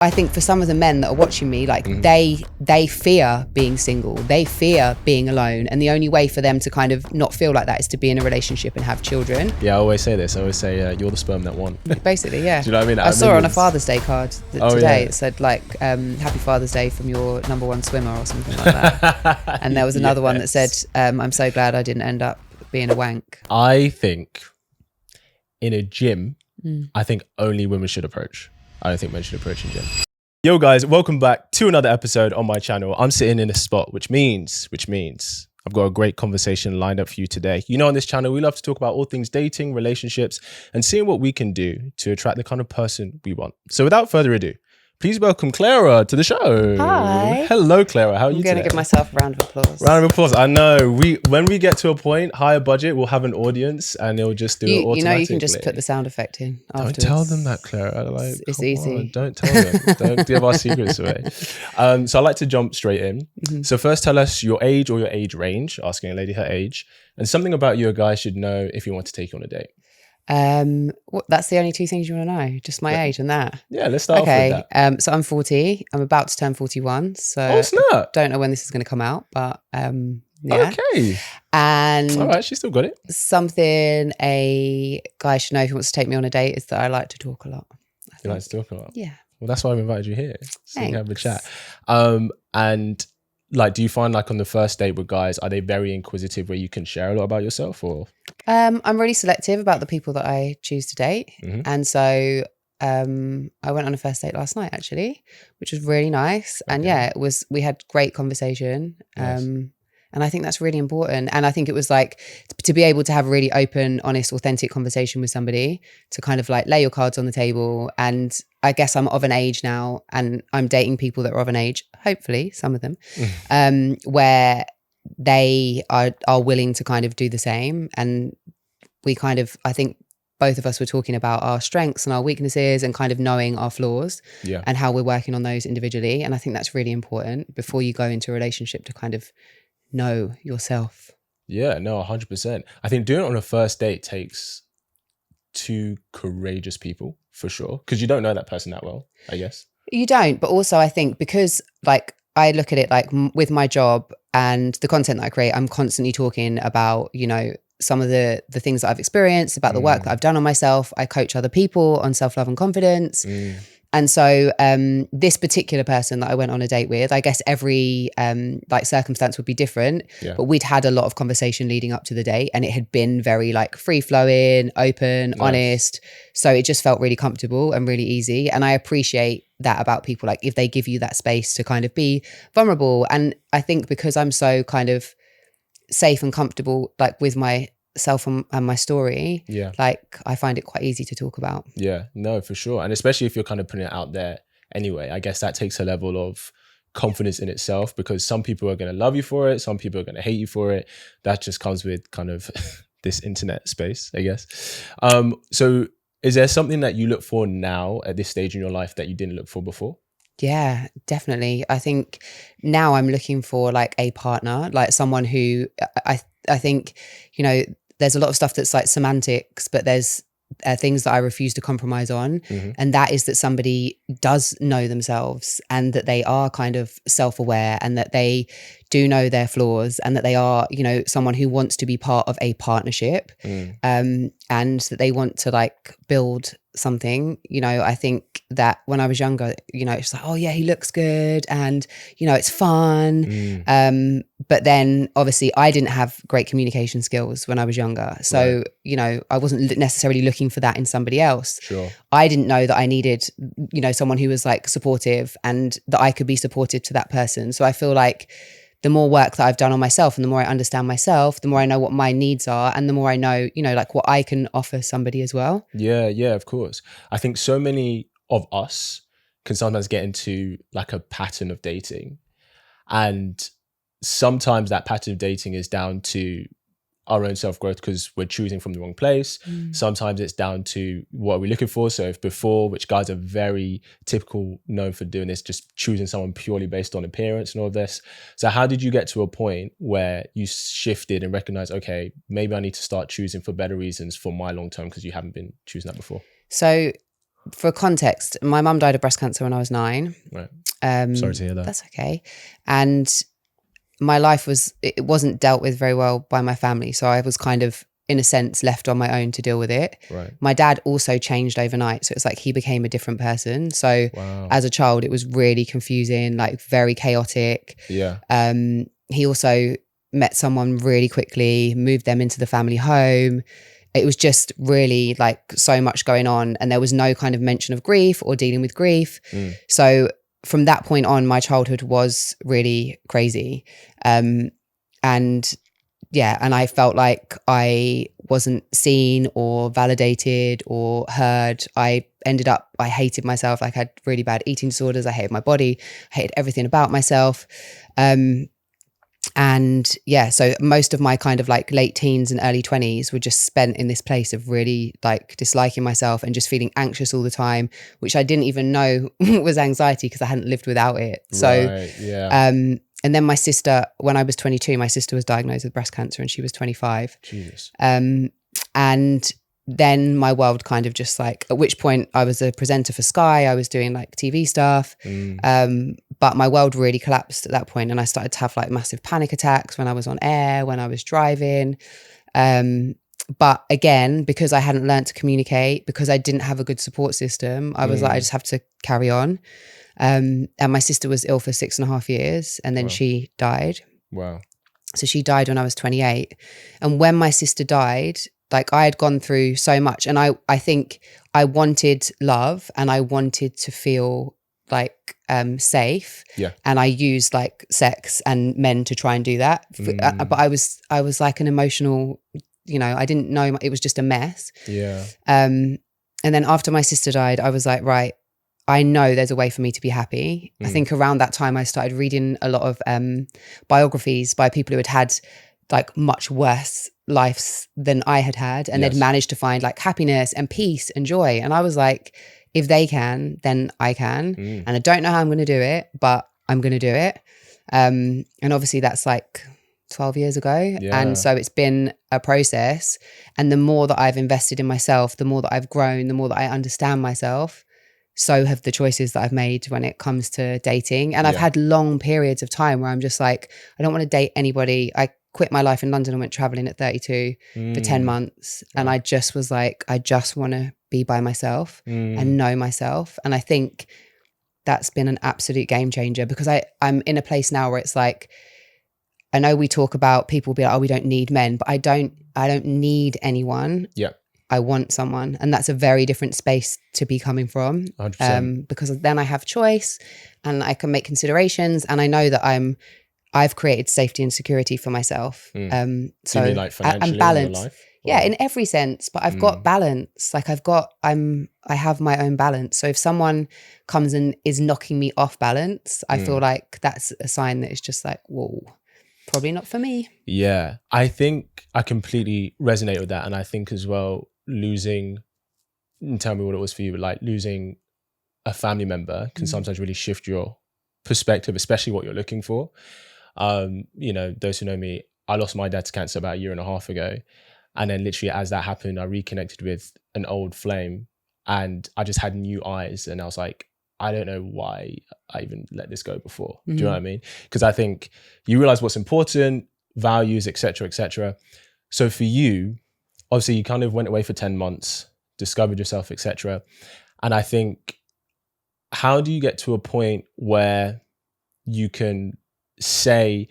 I think for some of the men that are watching me, like they fear being single, they fear being alone, and the only way for them to kind of not feel like that is to be in a relationship and have children. Yeah, I always say this. I always say you're the sperm that won. Basically, yeah. Do you know what I mean? I saw on a Father's Day card today. Yeah. It said like Happy Father's Day from your number one swimmer or something like that. And there was another one that said I'm so glad I didn't end up being a wank. I think in a gym, I think only women should approach. I don't think men should approach in gym. Yo guys, welcome back to another episode on my channel. I'm sitting in a spot, which means I've got a great conversation lined up for you today. You know, on this channel, we love to talk about all things dating, relationships, and seeing what we can do to attract the kind of person we want. So without further ado, please welcome Claira to the show. Hi. Hello, Claira. How are you today? I'm going to give myself a round of applause. Round of applause. I know. When we get to a point, higher budget, we'll have an audience and it'll just do it automatically. You know, you can just put the sound effect in afterwards. Don't tell them that, Claira. Like, it's easy. On, don't tell them. Don't give our secrets away. So I like to jump straight in. So first, tell us your age or your age range, asking a lady her age, and something about you a guy should know if you want to take you on a date. That's the only two things you want to know, just my age and that. Yeah, let's start off with that. So I'm 40. I'm about to turn 41. So snap. Don't know when this is going to come out, but yeah. Okay. And all right, she still got it. Something a guy should know if he wants to take me on a date is that I like to talk a lot. You like to talk a lot? Yeah. Well, that's why I've invited you here, so we can have a chat. Thanks. And like, do you find like on the first date with guys, are they very inquisitive where you can share a lot about yourself, or? I'm really selective about the people that I choose to date. And so I went on a first date last night actually, which was really nice. Okay. And yeah, we had great conversation. Nice. And I think that's really important. And I think it was like to be able to have a really open, honest, authentic conversation with somebody, to kind of like lay your cards on the table. And I guess I'm of an age now and I'm dating people that are of an age, hopefully some of them, where they are willing to kind of do the same. And we kind of, I think both of us were talking about our strengths and our weaknesses and kind of knowing our flaws and how we're working on those individually. And I think that's really important before you go into a relationship, to kind of know yourself. Yeah, no, 100%. I think doing it on a first date takes two courageous people for sure, because you don't know that person that well, I guess. You don't, but also I think because like I look at it like with my job and the content that I create, I'm constantly talking about, you know, some of the things that I've experienced, about the work that I've done on myself. I coach other people on self-love and confidence. And so this particular person that I went on a date with, I guess every like circumstance would be different, but we'd had a lot of conversation leading up to the date and it had been very like free flowing, open, honest. So it just felt really comfortable and really easy. And I appreciate that about people, like if they give you that space to kind of be vulnerable. And I think because I'm so kind of safe and comfortable like with myself and my story, like I find it quite easy to talk about. Yeah, no, for sure. And especially if you're kind of putting it out there anyway, I guess that takes a level of confidence in itself, because some people are going to love you for it, some people are going to hate you for it. That just comes with kind of this internet space, I guess. So is there something that you look for now at this stage in your life that you didn't look for before? Yeah, definitely. I think now I'm looking for like a partner, like someone who I think, you know, there's a lot of stuff that's like semantics, but there's things that I refuse to compromise on. And that is that somebody does know themselves and that they are kind of self-aware and that they do know their flaws and that they are, you know, someone who wants to be part of a partnership and that they want to like build something. You know, I think that when I was younger, you know, it's like, oh yeah, he looks good and, you know, it's fun. But then obviously I didn't have great communication skills when I was younger. So, you know, I wasn't necessarily looking for that in somebody else. I didn't know that I needed, you know, someone who was like supportive and that I could be supportive to that person. So I feel like the more work that I've done on myself and the more I understand myself, the more I know what my needs are and the more I know, you know, like what I can offer somebody as well. Yeah, of course. I think so many of us can sometimes get into like a pattern of dating, and sometimes that pattern of dating is down to our own self-growth because we're choosing from the wrong place. Sometimes it's down to what we're looking for. So if before, which guys are very typical, known for doing this, just choosing someone purely based on appearance and all this. So how did you get to a point where you shifted and recognized, okay, maybe I need to start choosing for better reasons for my long term, because you haven't been choosing that before? So for context, my mum died of breast cancer when I was 9. Right. Sorry to hear that. That's okay. And my life it wasn't dealt with very well by my family. So I was kind of, in a sense, left on my own to deal with it. Right. My dad also changed overnight. So it's like he became a different person. So Wow. as a child, it was really confusing, like very chaotic. Yeah. He also met someone really quickly, moved them into the family home. It was just really like so much going on, and there was no kind of mention of grief or dealing with grief. So from that point on, my childhood was really crazy. And I felt like I wasn't seen or validated or heard. I hated myself. Like I had really bad eating disorders. I hated my body. I hated everything about myself. So most of my kind of like late teens and early 20s were just spent in this place of really like disliking myself and just feeling anxious all the time, which I didn't even know was anxiety because I hadn't lived without it. So, right, yeah. And then my sister, when I was 22, my sister was diagnosed with breast cancer and she was 25. Jesus. And then my world kind of just like, at which point I was a presenter for Sky. I was doing like TV stuff. But my world really collapsed at that point, and I started to have like massive panic attacks when I was on air, when I was driving. But again, because I hadn't learned to communicate, because I didn't have a good support system, I was like, I just have to carry on. And my sister was ill for 6.5 years, and then she died. Wow. So she died when I was 28. And when my sister died, like I had gone through so much, and I think I wanted love and I wanted to feel like safe. Yeah. And I used like sex and men to try and do that. But I was like an emotional, I didn't know, it was just a mess. Yeah. And then after my sister died, I was like, right, I know there's a way for me to be happy. I think around that time I started reading a lot of biographies by people who had like much worse lives than I had, and they'd managed to find like happiness and peace and joy. And I was like, if they can, then I can. And I don't know how I'm going to do it, but I'm going to do it. And obviously that's like 12 years ago. Yeah. And so it's been a process. And the more that I've invested in myself, the more that I've grown, the more that I understand myself, so have the choices that I've made when it comes to dating. And I've had long periods of time where I'm just like, I don't want to date anybody. I quit my life in London and went traveling at 32 for 10 months. And I just was like, I just want to be by myself and know myself. And I think that's been an absolute game changer, because I'm in a place now where it's like, I know we talk about people be like, oh, we don't need men, but I don't need anyone. Yeah. I want someone. And that's a very different space to be coming from. 100%. Because then I have choice and I can make considerations, and I know that I've created safety and security for myself. So you mean like financially I'm balanced. in your life? Yeah, in every sense, but I've got balance. Like I have my own balance. So if someone comes and is knocking me off balance, I feel like that's a sign that it's just like, whoa, probably not for me. Yeah, I think I completely resonate with that. And I think as well, tell me what it was for you, but like losing a family member can sometimes really shift your perspective, especially what you're looking for. Those who know me, I lost my dad to cancer about 1.5 years ago. And then literally as that happened, I reconnected with an old flame, and I just had new eyes. And I was like, I don't know why I even let this go before. Do you know what I mean? Because I think you realize what's important, values, etc., etc. So for you, obviously you kind of went away for 10 months, discovered yourself, etc. And I think, how do you get to a point where you can say,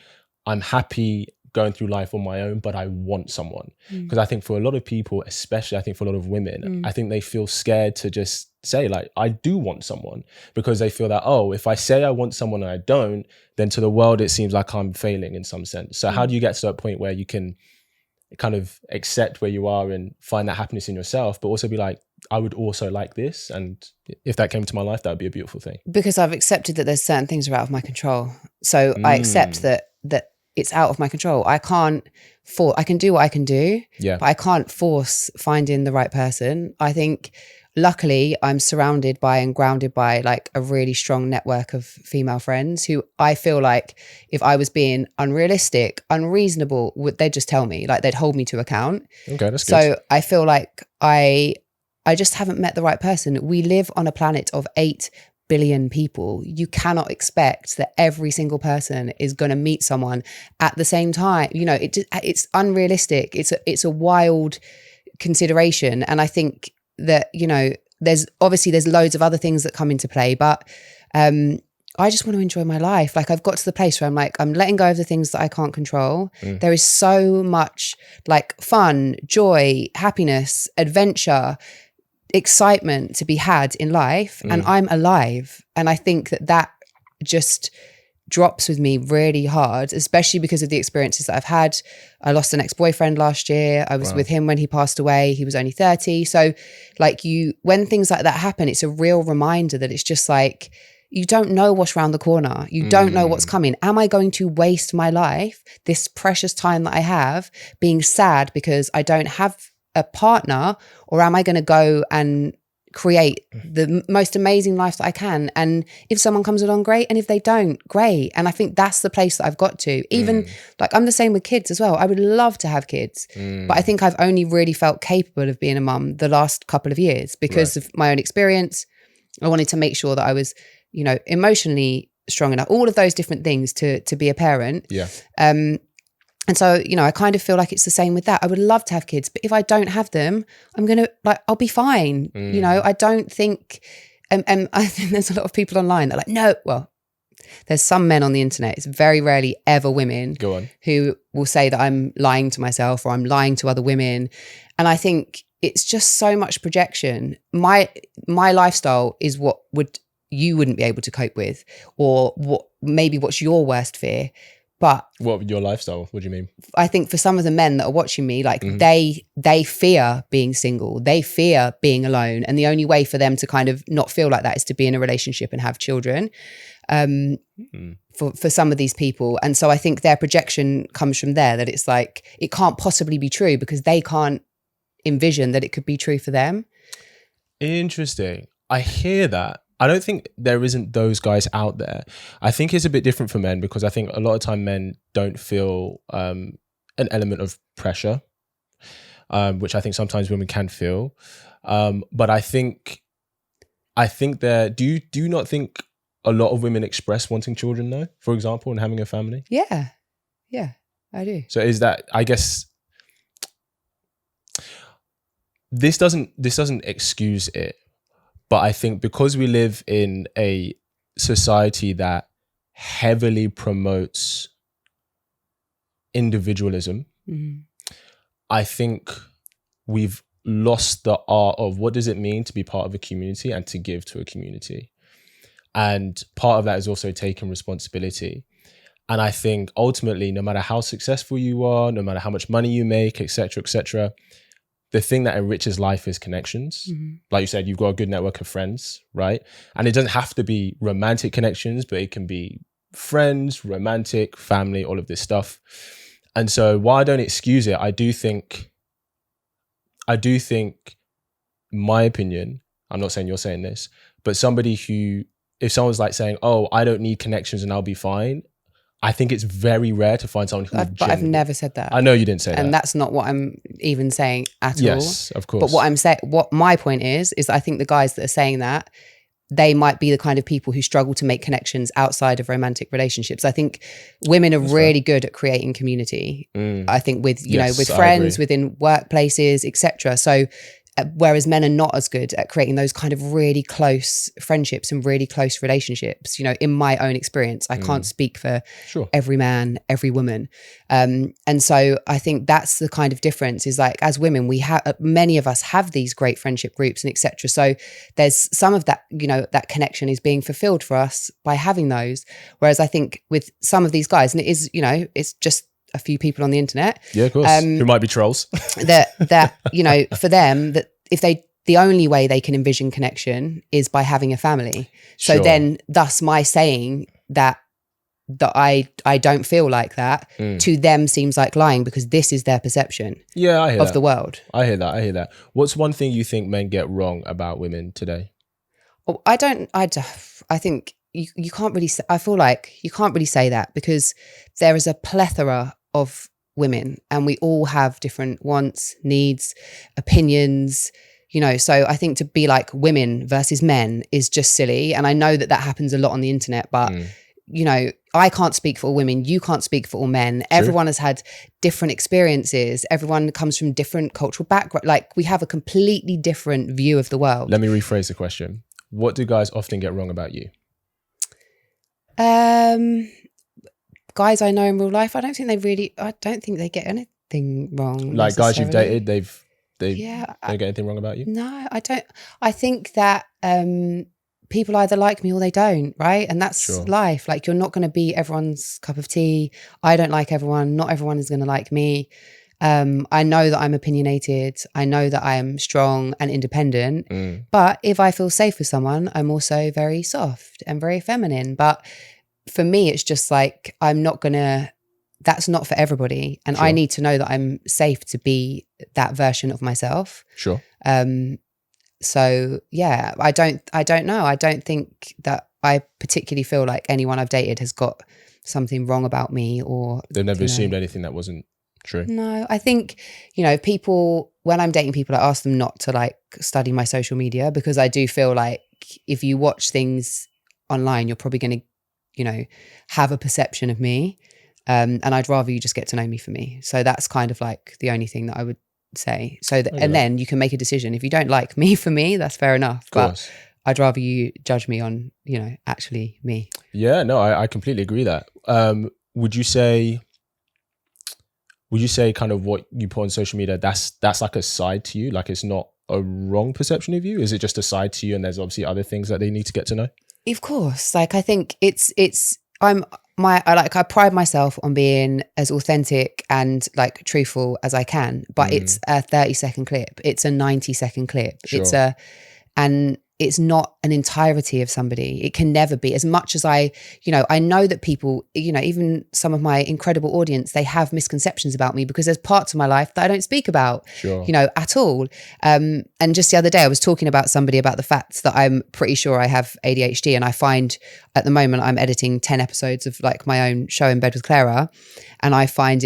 I'm happy going through life on my own, but I want someone? Because I think for a lot of people, especially I think for a lot of women, I think they feel scared to just say like, I do want someone, because they feel that, oh, if I say I want someone and I don't, then to the world, it seems like I'm failing in some sense. So how do you get to that point where you can kind of accept where you are and find that happiness in yourself, but also be like, I would also like this, and if that came to my life, that would be a beautiful thing? Because I've accepted that there's certain things that are out of my control. So I accept that it's out of my control. I can do what I can do, but I can't force finding the right person. I think luckily I'm surrounded by and grounded by like a really strong network of female friends who I feel like if I was being unrealistic, unreasonable, they'd just tell me, like they'd hold me to account. Okay, that's good. So I feel like I I just haven't met the right person. We live on a planet of 8 billion people. You cannot expect that every single person is going to meet someone at the same time. You know, it's unrealistic. It's a wild consideration. And I think that, you know, there's loads of other things that come into play, but I just want to enjoy my life. Like, I've got to the place where I'm like, I'm letting go of the things that I can't control. There is so much like fun, joy, happiness, adventure, excitement to be had in life, and I'm alive. And I think that just drops with me really hard, especially because of the experiences that I've had. I lost an ex-boyfriend last year. I was with him when he passed away. He was only 30. So like, when things like that happen, it's a real reminder that it's just like, you don't know what's around the corner. You don't know what's coming. Am I going to waste my life, this precious time that I have, being sad because I don't have a partner, or am I going to go and create the most amazing life that I can? And if someone comes along, great. And if they don't, great. And I think that's the place that I've got to. Even like, I'm the same with kids as well. I would love to have kids, but I think I've only really felt capable of being a mum the last couple of years because of my own experience. I wanted to make sure that I was, you know, emotionally strong enough, all of those different things to be a parent. Yeah. And so, you know, I kind of feel like it's the same with that. I would love to have kids, but if I don't have them, I'm going to I'll be fine. You know, I don't think, and I think there's a lot of people online that are like, no, well, there's some men on the internet, it's very rarely ever women who will say that I'm lying to myself or I'm lying to other women. And I think it's just so much projection. My lifestyle is what you wouldn't be able to cope with, or what's your worst fear. But what, your lifestyle? What do you mean? I think for some of the men that are watching me, like they fear being single, they fear being alone. And the only way for them to kind of not feel like that is to be in a relationship and have children for some of these people. And so I think their projection comes from there, that it's like, it can't possibly be true because they can't envision that it could be true for them. Interesting. I hear that. I don't think there isn't those guys out there. I think it's a bit different for men, because I think a lot of time men don't feel an element of pressure, which I think sometimes women can feel. But I think there. Do you not think a lot of women express wanting children though, for example, and having a family? Yeah, I do. So is that, I guess, this doesn't excuse it. But I think because we live in a society that heavily promotes individualism, I think we've lost the art of what does it mean to be part of a community and to give to a community. And part of that is also taking responsibility. And I think ultimately, no matter how successful you are, no matter how much money you make, et cetera, the thing that enriches life is connections. Like you said, you've got a good network of friends, right? And it doesn't have to be romantic connections, but it can be friends, romantic, family, all of this stuff. And so while I don't excuse it, I do think, my opinion, I'm not saying you're saying this, but somebody who, if someone's like saying, oh, I don't need connections and I'll be fine, I think it's very rare to find someone who but I've never said that. I know you didn't say that. And that's not what I'm even saying at all. Yes, of course. But what my point is that I think the guys that are saying that, they might be the kind of people who struggle to make connections outside of romantic relationships. I think women are really good at creating community. I think with, you know, with friends, within workplaces, etc. So whereas men are not as good at creating those kind of really close friendships and really close relationships, you know, in my own experience. I can't speak for every man, every woman. And so I think that's the kind of difference, is like, as women, we have, many of us have these great friendship groups and etc. So there's some of that, you know, that connection is being fulfilled for us by having those. Whereas I think with some of these guys, and it is, you know, it's just a few people on the internet, of course, who might be trolls, that you know, for them, that if the only way they can envision connection is by having a family. So then thus my saying that I don't feel like that to them seems like lying, because this is their perception I hear of that. the world. I hear that. What's one thing you think men get wrong about women today? Oh, I think you can't really say, I feel like you can't really say that, because there is a plethora of women and we all have different wants, needs, opinions, you know, so I think to be like women versus men is just silly. And I know that that happens a lot on the internet, but you know, I can't speak for all women. You can't speak for all men. True. Everyone has had different experiences. Everyone comes from different cultural background. Like, we have a completely different view of the world. Let me rephrase the question. What do guys often get wrong about you? Guys I know in real life, I don't think they get anything wrong. Like guys you've dated, they don't get anything wrong about you? No, I don't. I think that people either like me or they don't, right? And that's life. Like, you're not going to be everyone's cup of tea. I don't like everyone. Not everyone is going to like me. I know that I'm opinionated. I know that I am strong and independent. But if I feel safe with someone, I'm also very soft and very feminine. But for me, it's just like, that's not for everybody. And I need to know that I'm safe to be that version of myself. Sure. So yeah, I don't know. I don't think that I particularly feel like anyone I've dated has got something wrong about me, or they've never assumed anything that wasn't true. No, I think, you know, people, when I'm dating people, I ask them not to like study my social media, because I do feel like if you watch things online, you're probably going to, you know, have a perception of me. And I'd rather you just get to know me for me. So that's kind of like the only thing that I would say. So then you can make a decision. If you don't like me for me, that's fair enough. But I'd rather you judge me on, you know, actually me. Yeah, no, I completely agree that. Would you say kind of what you put on social media, that's like a side to you? Like, it's not a wrong perception of you? Is it just a side to you, and there's obviously other things that they need to get to know? Of course. Like, I think I pride myself on being as authentic and like truthful as I can, but it's a 30-second clip. It's a 90-second clip. Sure. And it's not an entirety of somebody. It can never be. As much as I know that people, you know, even some of my incredible audience, they have misconceptions about me because there's parts of my life that I don't speak about, you know, at all. And just the other day, I was talking about somebody about the fact that I'm pretty sure I have ADHD, and I find at the moment I'm editing 10 episodes of like my own show In Bed with Claira, and I find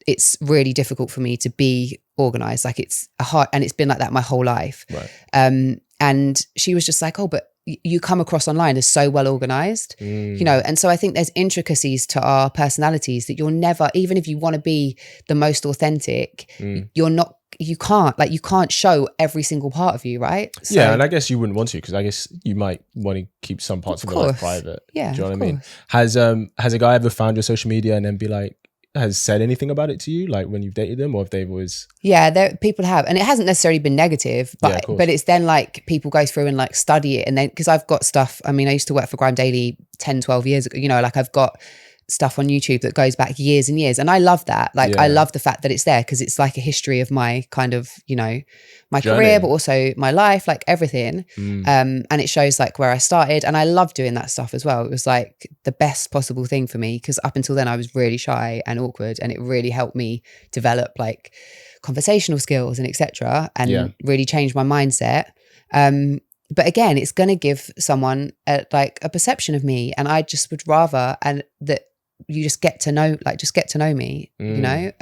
it's really difficult for me to be organized. Like, it's and it's been like that my whole life. Right. And she was just like, oh, but you come across online as so well organized, you know? And so I think there's intricacies to our personalities that you're never, even if you want to be the most authentic, you can't show every single part of you, right? So, yeah, and I guess you wouldn't want to, because I guess you might want to keep some parts of your life private. Yeah, do you know what I mean? Has a guy ever found your social media and then be like, has said anything about it to you, like when you've dated them, or if they've always... Yeah, people have, and it hasn't necessarily been negative, but it's then like people go through and like study it, and then, because I've got stuff, I mean, I used to work for Grime Daily 10, 12 years ago, you know, like I've got stuff on YouTube that goes back years and years, and I love that. Like, I love the fact that it's there, because it's like a history of my kind of, you know, my career, but also my life, like everything. And it shows like where I started, and I love doing that stuff as well. It was like the best possible thing for me, because up until then I was really shy and awkward, and it really helped me develop like conversational skills and etc., and really change my mindset. But again, it's going to give someone like a perception of me, and I just would rather that you just get to know me, you know?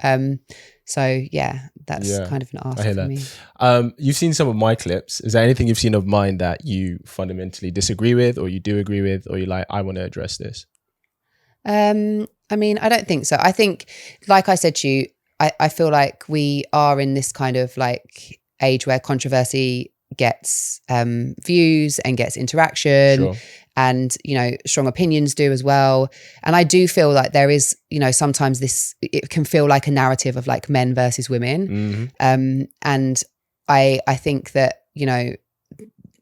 So yeah, that's kind of an ask for me. You've seen some of my clips. Is there anything you've seen of mine that you fundamentally disagree with, or you do agree with, or you're like, I want to address this? I mean, I don't think so. I think, like I said to you, I feel like we are in this kind of like age where controversy gets views and gets interaction, and, you know, strong opinions do as well. And I do feel like there is, you know, sometimes it can feel like a narrative of like men versus women. And I think that, you know,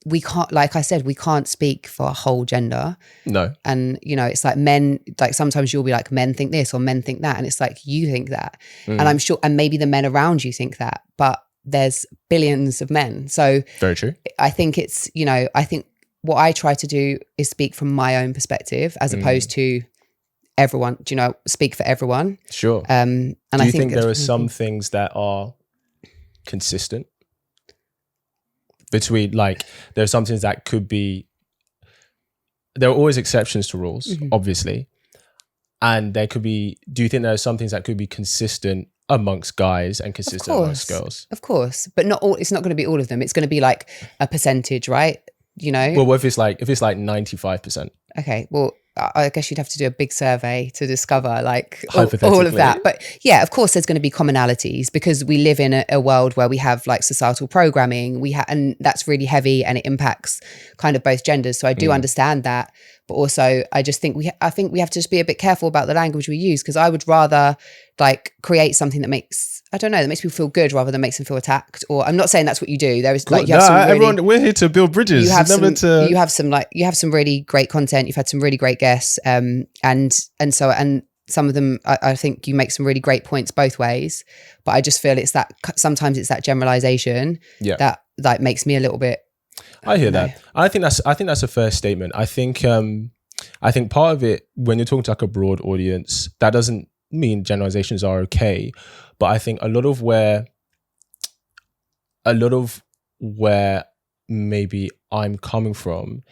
we can't, like I said, we can't speak for a whole gender. No. And, you know, it's like men, like sometimes you'll be like, men think this or men think that. And it's like, you think that. And I'm sure, and maybe the men around you think that, but there's billions of men. So very true. I think it's, you know, I think what I try to do is speak from my own perspective, as opposed to everyone, do you know, speak for everyone. Sure. And do I you think there are some things that are consistent between, like, there are some things that could be, there are always exceptions to rules, obviously. And there could be, do you think there are some things that could be consistent amongst guys and consistent amongst girls. Of course, but not all. It's not going to be all of them. It's going to be like a percentage, right? You know. Well, if it's like 95%. Okay, well, I guess you'd have to do a big survey to discover like all of that. But yeah, of course, there's going to be commonalities because we live in a world where we have like societal programming. And that's really heavy and it impacts kind of both genders. So I do understand that. But also, I just think I think we have to just be a bit careful about the language we use, because I would rather like create something that makes, I don't know, that makes people feel good rather than makes them feel attacked. Or I'm not saying that's what you do. There is like, everyone, we're here to build bridges. You have some really great content. You've had some really great guests, and some of them, I think you make some really great points both ways. But I just feel sometimes it's that generalization that like makes me a little bit. I hear that. I think that's a fair statement. I think part of it, when you're talking to like a broad audience, that doesn't mean generalizations are okay, but I think a lot of where maybe I'm coming from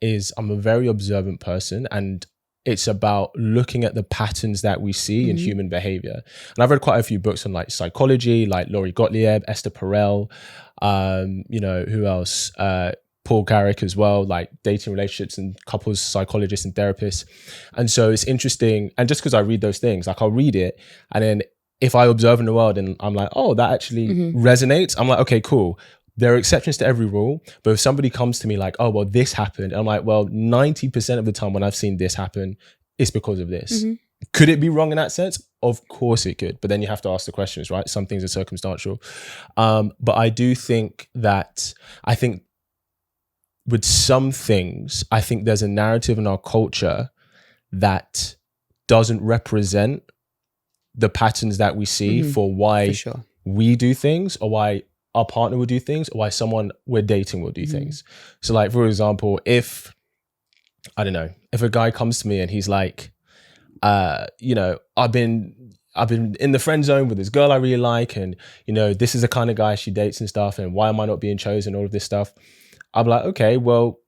is I'm a very observant person, and it's about looking at the patterns that we see in human behavior. And I've read quite a few books on like psychology, like Laurie Gottlieb, Esther Perel, who else? Paul Carrick as well, like dating, relationships and couples psychologists and therapists. And so it's interesting. And just because I read those things, like I'll read it, and then if I observe in the world and I'm like, oh, that actually resonates, I'm like, okay, cool. There are exceptions to every rule. But if somebody comes to me like, oh, well, this happened, I'm like, well, 90% of the time when I've seen this happen, it's because of this. Could it be wrong in that sense? Of course it could. But then you have to ask the questions, right? Some things are circumstantial. But I do think with some things, I think there's a narrative in our culture that doesn't represent the patterns that we see for why we do things, or why our partner will do things, or why someone we're dating will do things. So like, for example, if a guy comes to me and he's like, I've been in the friend zone with this girl I really like, and this is the kind of guy she dates and stuff, and why am I not being chosen, all of this stuff. I'm like, okay, well,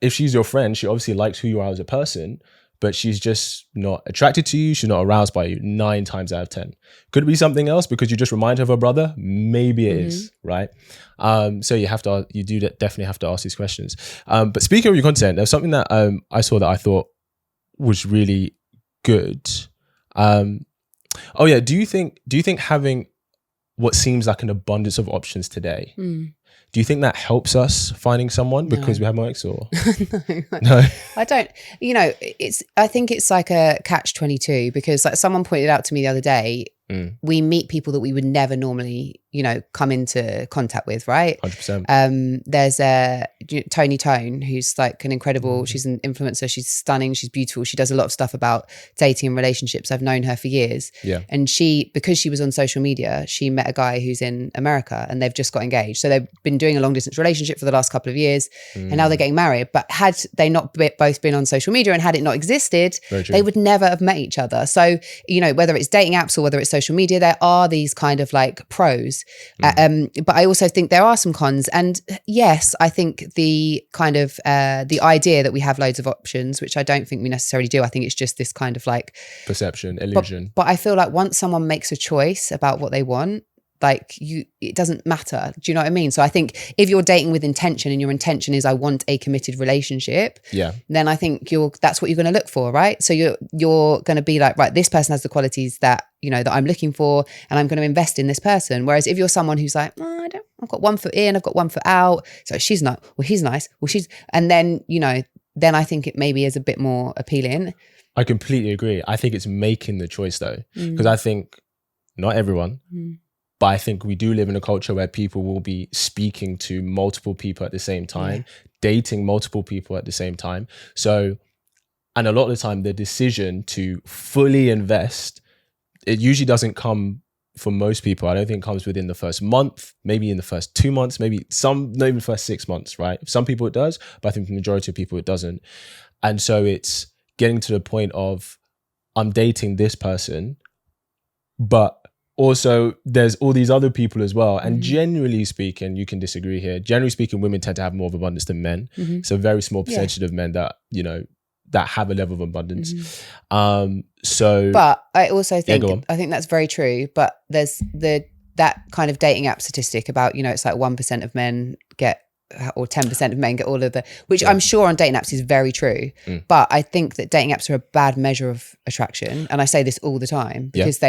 if she's your friend, she obviously likes who you are as a person, but she's just not attracted to you. She's not aroused by you 9 times out of 10. Could it be something else because you just remind her of her brother? Maybe it is, right? So you do definitely have to ask these questions. But speaking of your content, there's something that I saw that I thought was really good. Do you think having what seems like an abundance of options today, do you think that helps us finding someone because we have more ex, or? No, I don't. I think it's like a catch-22, because like someone pointed out to me the other day, we meet people that we would never normally, come into contact with, right? 100%. There's Tony Tone, who's like an incredible, she's an influencer, she's stunning, she's beautiful, she does a lot of stuff about dating and relationships. I've known her for years. Yeah. And because she was on social media, she met a guy who's in America, and they've just got engaged. So they've been doing a long distance relationship for the last couple of years, and now they're getting married. But had they not both been on social media, and had it not existed, they would never have met each other. So, whether it's dating apps or whether it's social media, there are these kind of like pros. But I also think there are some cons. And yes, I think the kind of the idea that we have loads of options, which I don't think we necessarily do. I think it's just this kind of like perception, illusion. But I feel like once someone makes a choice about what they want, like it doesn't matter. Do you know what I mean? So I think if you're dating with intention, and your intention is I want a committed relationship, then I think that's what you're going to look for, right? So you're going to be like, right, this person has the qualities that that I'm looking for, and I'm going to invest in this person. Whereas if you're someone who's like, I've got one foot in, I've got one foot out, so she's not, well, he's nice, well, she's, and then then I think it maybe is a bit more appealing. I completely agree. I think it's making the choice though, because I think not everyone. But I think we do live in a culture where people will be speaking to multiple people at the same time, dating multiple people at the same time. So, and a lot of the time, the decision to fully invest, it usually doesn't come for most people. I don't think it comes within the first month, maybe in the first 2 months, maybe not even the first 6 months, right? Some people it does, but I think the majority of people it doesn't. And so it's getting to the point of, I'm dating this person, but also there's all these other people as well. And generally speaking, you can disagree here. Generally speaking, women tend to have more of abundance than men. It's a very small percentage of men that, that have a level of abundance. But I also think, go on. I think that's very true. But there's that kind of dating app statistic about, it's like 1% of men get, or 10% of men get all of the, which I'm sure on dating apps is very true. But I think that dating apps are a bad measure of attraction. And I say this all the time because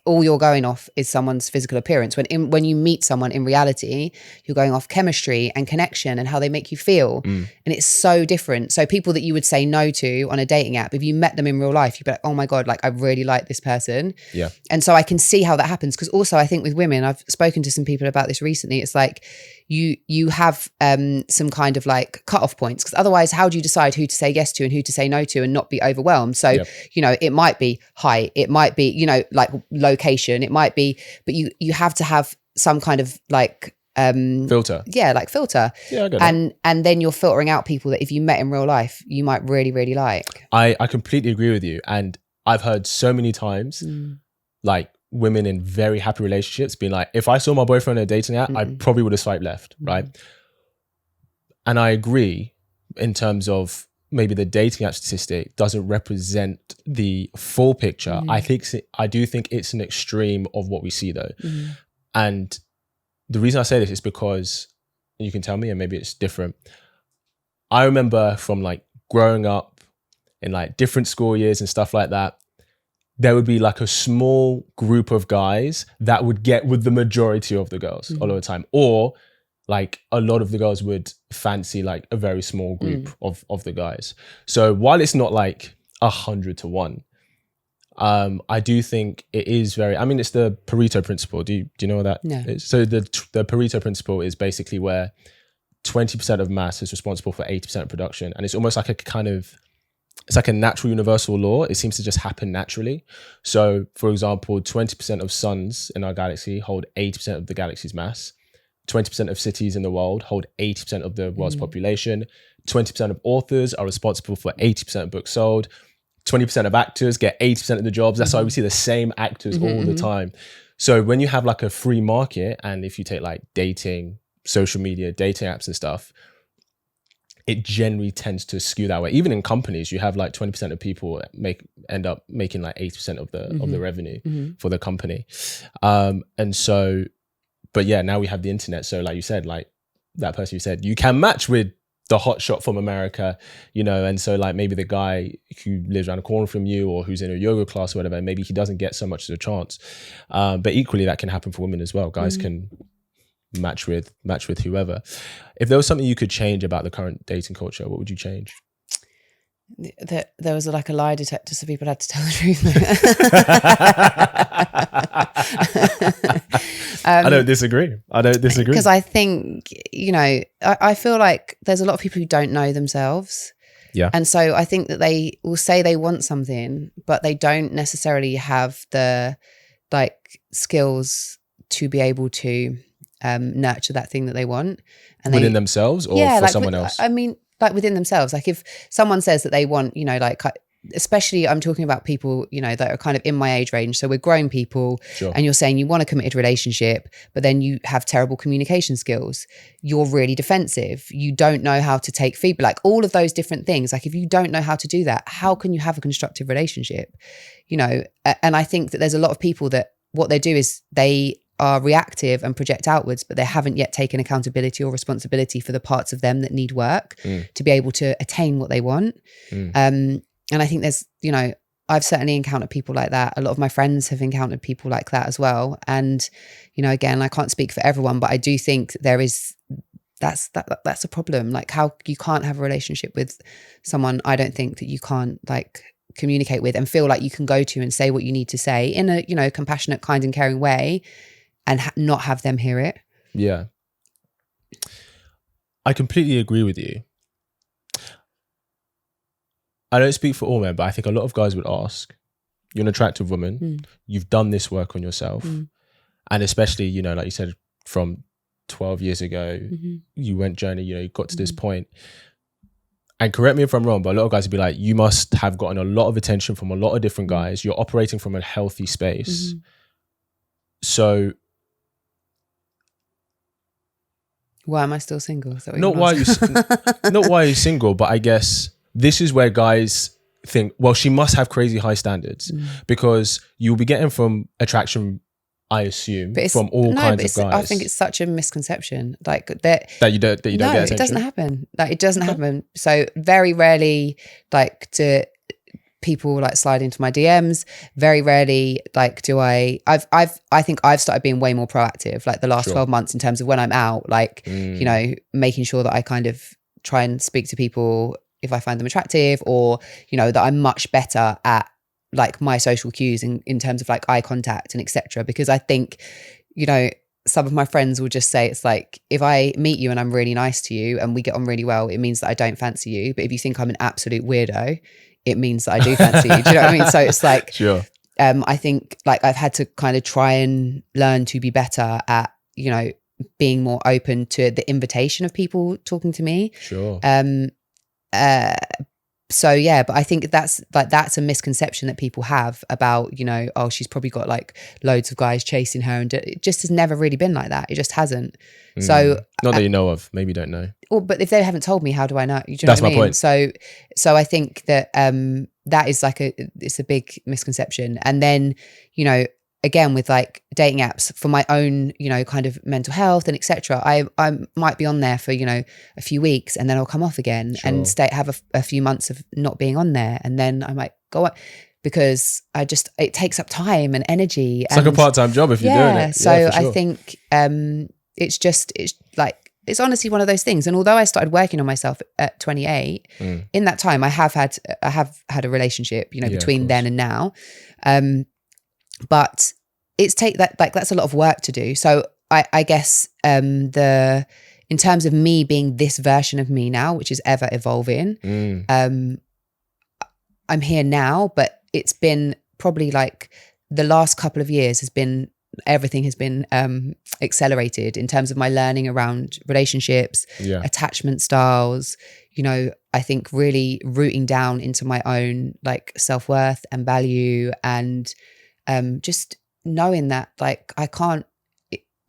all you're going off is someone's physical appearance. When you meet someone in reality, you're going off chemistry and connection and how they make you feel. And it's so different. So people that you would say no to on a dating app, if you met them in real life, you'd be like, oh my God, like I really like this person. Yeah. And so I can see how that happens. Because also I think with women, I've spoken to some people about this recently. It's like you have some kind of like cutoff points, because otherwise how do you decide who to say yes to and who to say no to and not be overwhelmed? So, it might be height, it might be, like location, it might be, but you have to have some kind of like filter. Yeah, like filter. Yeah, I get that. And then you're filtering out people that if you met in real life, you might really, really like. I completely agree with you. And I've heard so many times, like women in very happy relationships being like, if I saw my boyfriend on a dating app, I probably would have swiped left, right? And I agree in terms of maybe the dating app statistic doesn't represent the full picture. I do think it's an extreme of what we see though. And the reason I say this is because, you can tell me and maybe it's different. I remember from like growing up in like different school years and stuff like that, there would be like a small group of guys that would get with the majority of the girls a lot of the time. Or like a lot of the girls would fancy like a very small group of the guys. So while it's not like 100 to 1, I do think it is very, it's the Pareto principle. Do you know what that is? So the Pareto principle is basically where 20% of mass is responsible for 80% of production. And it's almost like it's like a natural universal law. It seems to just happen naturally. So for example, 20% of suns in our galaxy hold 80% of the galaxy's mass. 20% of cities in the world hold 80% of the world's population. 20% of authors are responsible for 80% of books sold. 20% of actors get 80% of the jobs. That's why we see the same actors all the time. So when you have like a free market, and if you take like dating, social media, dating apps and stuff, it generally tends to skew that way. Even in companies, you have like 20% of people end up making like 80% of the revenue for the company. And so, but yeah, now we have the internet. So like you said, like that person you said, you can match with the hot shot from America, and so like maybe the guy who lives around the corner from you or who's in a yoga class or whatever, maybe he doesn't get so much of a chance. But equally that can happen for women as well. Guys can match with whoever. If there was something you could change about the current dating culture, what would you change? There was like a lie detector, so people had to tell the truth. I don't disagree. Because I think, I feel like there's a lot of people who don't know themselves. Yeah. And so I think that they will say they want something, but they don't necessarily have the like skills to be able to nurture that thing that they want. And within themselves or for someone else? Like within themselves. Like if someone says that they want, like, especially I'm talking about people, that are kind of in my age range. So we're grown people, sure. And you're saying you want a committed relationship, but then you have terrible communication skills. You're really defensive. You don't know how to take feedback, like all of those different things. Like if you don't know how to do that, how can you have a constructive relationship? And I think that there's a lot of people that what they do is they are reactive and project outwards, but they haven't yet taken accountability or responsibility for the parts of them that need work to be able to attain what they want. And I think there's, I've certainly encountered people like that. A lot of my friends have encountered people like that as well. And, again, I can't speak for everyone, but I do think that's a problem. Like how you can't have a relationship with someone, I don't think that you can't like communicate with and feel like you can go to and say what you need to say in a, compassionate, kind and caring way and not have them hear it. Yeah. I completely agree with you. I don't speak for all men, but I think a lot of guys would ask, you're an attractive woman, you've done this work on yourself, and especially, like you said, from 12 years ago, you went journey, you got to this point. And correct me if I'm wrong, but a lot of guys would be like, you must have gotten a lot of attention from a lot of different guys. You're operating from a healthy space. So why am I still single? Not why you're single, but I guess this is where guys think, well, she must have crazy high standards because you'll be getting from attraction, I assume, from all kinds of guys. I think it's such a misconception, like that you don't get attention. It doesn't happen. Like it doesn't happen. So very rarely, like do people like slide into my DMs. Very rarely, like do I think I've started being way more proactive, like the last 12 months in terms of when I'm out, like you know, making sure that I kind of try and speak to people if I find them attractive, or you know, that I'm much better at like my social cues in terms of like eye contact and etc. Because I think, you know, some of my friends will just say, it's like, if I meet you and I'm really nice to you and we get on really well, it means that I don't fancy you. But if you think I'm an absolute weirdo, it means that I do fancy you. Do you know what I mean? So it's like, I think like I've had to kind of try and learn to be better at, you know, being more open to the invitation of people talking to me. So yeah, but I think that's a misconception that people have about, you know, oh, she's probably got like loads of guys chasing her, and it just has never really been like that. It just hasn't. So not that you know of, maybe you don't know. Or, but if they haven't told me, how do I know? Do you know that's what I mean? My point. So I think that that is like it's a big misconception. And then, you know, again with like dating apps, for my own, you know, kind of mental health and etc. I might be on there for, you know, a few weeks and then I'll come off again and have a few months of not being on there, and then I might go on, because it takes up time and energy. It's like a part-time job if you're doing it. So I think it's honestly one of those things. And although I started working on myself at 28, in that time I have had a relationship, you know, between then and now. But that's a lot of work to do. So I guess in terms of me being this version of me now, which is ever evolving, I'm here now, but it's been probably like the last couple of years everything has been accelerated in terms of my learning around relationships, attachment styles, you know, I think really rooting down into my own like self-worth and value, and just knowing that like I can't,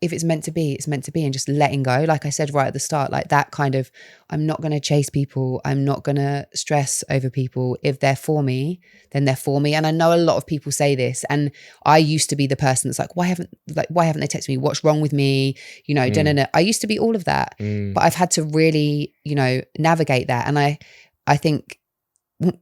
if it's meant to be, it's meant to be, and just letting go. Like I said right at the start, like that kind of, I'm not going to chase people. I'm not going to stress over people. If they're for me, then they're for me. And I know a lot of people say this, and I used to be the person that's like, why haven't they texted me? What's wrong with me? You know, I used to be all of that, but I've had to really, you know, navigate that. And I think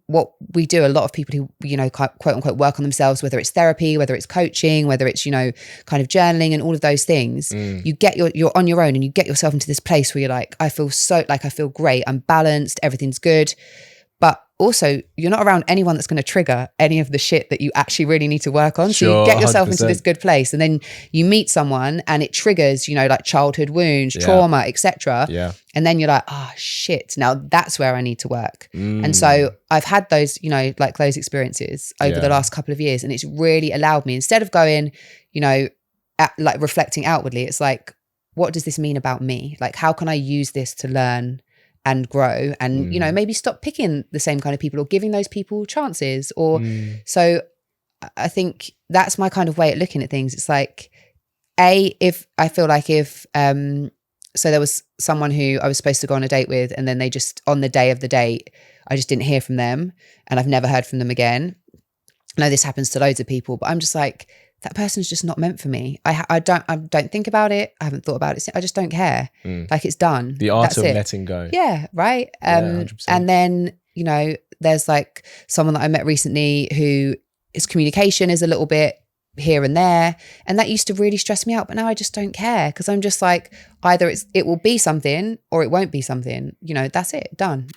what we do, a lot of people who, you know, quote unquote work on themselves, whether it's therapy, whether it's coaching, whether it's, you know, kind of journaling and all of those things, you're on your own and you get yourself into this place where you're like, I feel great, I'm balanced, everything's good. But also you're not around anyone that's going to trigger any of the shit that you actually really need to work on. So you get yourself 100%. Into this good place, and then you meet someone and it triggers, you know, like childhood wounds, trauma, etc. And then you're like, oh shit, now that's where I need to work. And so I've had those, you know, like those experiences over the last couple of years, and it's really allowed me, instead of going, you know, like reflecting outwardly, it's like, what does this mean about me? Like, how can I use this to learn and grow, and you know, maybe stop picking the same kind of people, or giving those people chances, or so I think that's my kind of way at looking at things. It's like, if I feel like so there was someone who I was supposed to go on a date with, and then they just, on the day of the date, I just didn't hear from them, and I've never heard from them again. I know this happens to loads of people, but I'm just like, that person's just not meant for me. I don't think about it. I haven't thought about it. I just don't care. Like, it's done. The art of letting go. Yeah, right. 100%. And then, you know, there's like someone that I met recently who his communication is a little bit here and there, and that used to really stress me out. But now I just don't care, because I'm just like, either it will be something or it won't be something. You know, that's it. Done.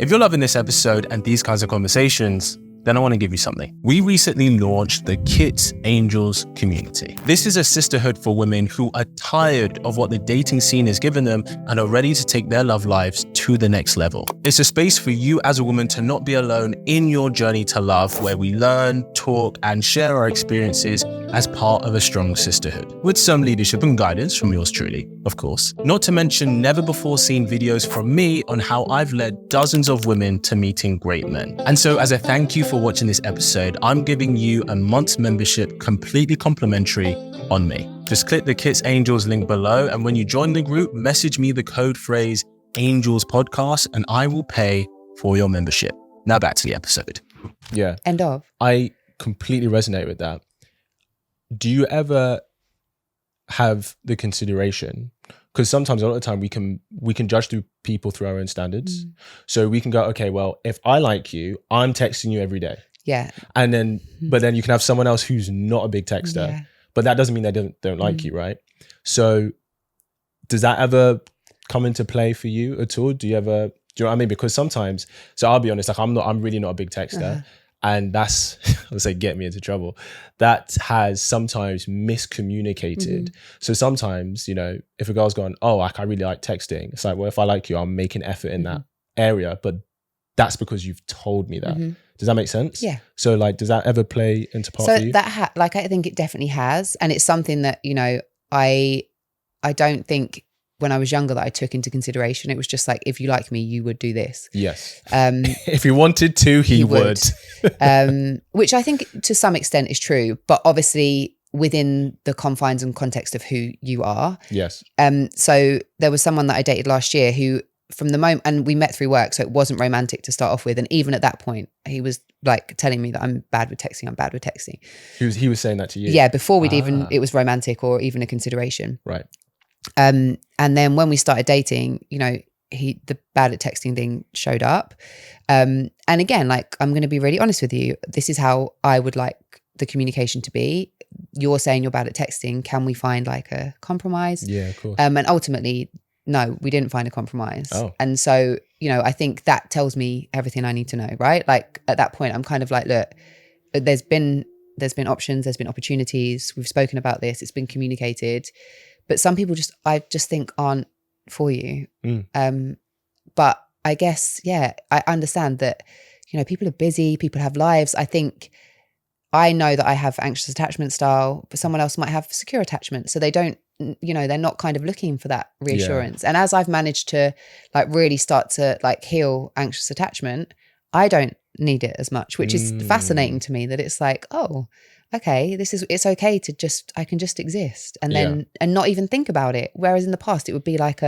If you're loving this episode and these kinds of conversations, then I want to give you something. We recently launched the Kits Angels community. This is a sisterhood for women who are tired of what the dating scene has given them and are ready to take their love lives to the next level. It's a space for you as a woman to not be alone in your journey to love, where we learn, talk, and share our experiences as part of a strong sisterhood, with some leadership and guidance from yours truly, of course. Not to mention never before seen videos from me on how I've led dozens of women to meeting great men. And so, as a thank you for watching this episode, I'm giving you a month's membership completely complimentary on me. Just click the Kits Angels link below, and when you join the group, message me the code phrase Angels podcast, and I will pay for your membership. Now back to the episode. Yeah. End of. I completely resonate with that. Do you ever have the consideration, because sometimes a lot of the time we can judge through people through our own standards. So we can go, okay, well, if I like you, I'm texting you every day. Yeah. And then, but then you can have someone else who's not a big texter, but that doesn't mean they don't like you, right? So does that ever come into play for you at all? Do you know what I mean? Because sometimes, so I'll be honest, like I'm really not a big texter. And that's, I would say, get me into trouble. That has sometimes miscommunicated. So sometimes, you know, if a girl's gone, oh, like I really like texting. It's like, well, if I like you, I'll make an effort in that area. But that's because you've told me that. Does that make sense? Yeah. So like, does that ever play into part for you? So that, like, I think it definitely has. And it's something that, you know, I don't think when I was younger that I took into consideration. It was just like, if you like me, you would do this. Yes. If he wanted to, he would. Which I think to some extent is true, but obviously within the confines and context of who you are. Yes. So there was someone that I dated last year who, from the moment, and we met through work, so it wasn't romantic to start off with. And even at that point, he was like telling me that I'm bad with texting. He was saying that to you? Yeah, before we'd even, it was romantic or even a consideration. Right. And then when we started dating, you know, the bad at texting thing showed up. And again, like, I'm going to be really honest with you. This is how I would like the communication to be. You're saying you're bad at texting. Can we find like a compromise? Yeah, of course. And ultimately, no, we didn't find a compromise. Oh. And so, you know, I think that tells me everything I need to know, right? Like at that point, I'm kind of like, look, there's been options, there's been opportunities. We've spoken about this. It's been communicated. But some people I just think aren't for you. But I guess, yeah, I understand that, you know, people are busy, people have lives. I think I know that I have anxious attachment style, but someone else might have secure attachment. So they don't, you know, they're not kind of looking for that reassurance. Yeah. And as I've managed to like really start to like heal anxious attachment, I don't need it as much, which is fascinating to me, that it's like, oh, okay, it's okay to I can just exist and then, and not even think about it. Whereas in the past, it would be like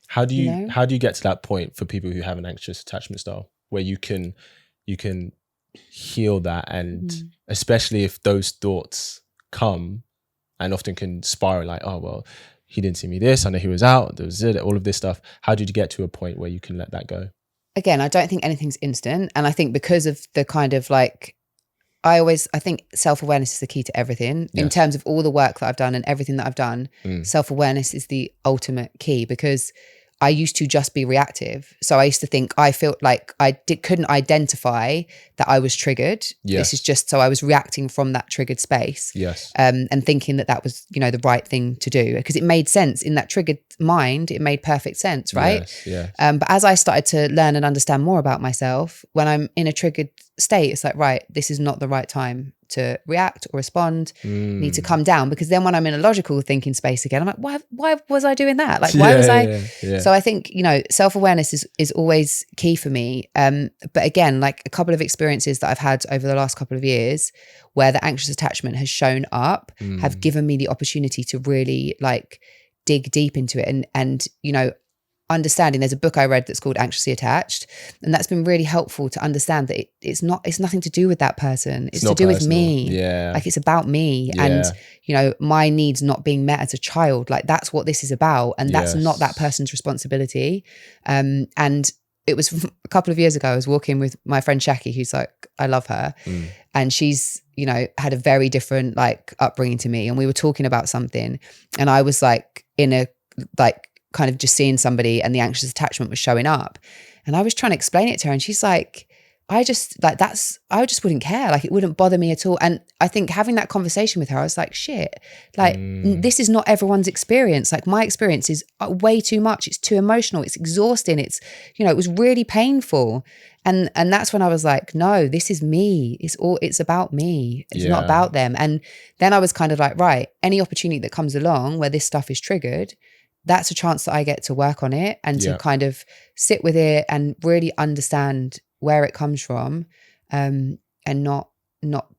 how do you get to that point for people who have an anxious attachment style where you can heal that? And especially if those thoughts come and often can spiral, like, oh, well, he didn't see me this, I know he was out, there was all of this stuff. How did you get to a point where you can let that go? Again, I don't think anything's instant. And I think because of the kind of like, I think self-awareness is the key to everything. In terms of all the work that I've done and everything that I've done, self-awareness is the ultimate key, because I used to just be reactive. So I used to think, I felt like couldn't identify that I was triggered. Yes. This is just, so I was reacting from that triggered space. Yes. And thinking that was, you know, the right thing to do, because it made sense in that triggered mind. It made perfect sense, right? Yes. But as I started to learn and understand more about myself, when I'm in a triggered state, it's like, right, this is not the right time to react or respond. Need to come down, because then when I'm in a logical thinking space again, I'm like, why was I doing that? Like, why was I? Yeah. So I think, you know, self-awareness is always key for me. But again, like a couple of experiences that I've had over the last couple of years where the anxious attachment has shown up have given me the opportunity to really like dig deep into it and, you know, understanding. There's a book I read that's called Anxiously Attached, and that's been really helpful to understand that it's nothing to do with that person. It's to do with me. Yeah. Like, it's about me and, you know, my needs not being met as a child. Like, that's what this is about. And that's not that person's responsibility. And it was a couple of years ago, I was walking with my friend Shaki, who's like, I love her. And she's, you know, had a very different like upbringing to me. And we were talking about something, and I was like in a, like, kind of just seeing somebody and the anxious attachment was showing up. And I was trying to explain it to her, and she's like, I just wouldn't care. Like, it wouldn't bother me at all. And I think having that conversation with her, I was like, shit, like this is not everyone's experience. Like, my experience is way too much. It's too emotional. It's exhausting. It's, you know, it was really painful. And that's when I was like, no, this is me. It's about me. It's not about them. And then I was kind of like, right, any opportunity that comes along where this stuff is triggered, that's a chance that I get to work on it and to kind of sit with it and really understand where it comes from, and not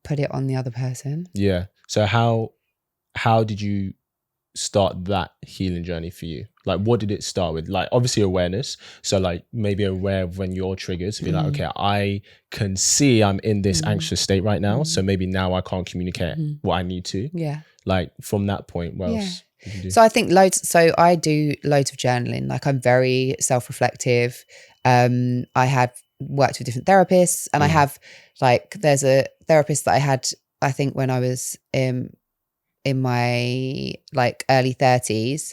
put it on the other person. Yeah. So how did you start that healing journey for you? Like, what did it start with? Like, obviously awareness. So like maybe aware of when you're triggered to be like, okay, I can see I'm in this anxious state right now. So maybe now I can't communicate what I need to. Yeah. Like from that point, what else did you do? So I think I do loads of journaling. Like I'm very self-reflective. I have worked with different therapists, and I have like, there's a therapist that I had, I think when I was in my like early 30s,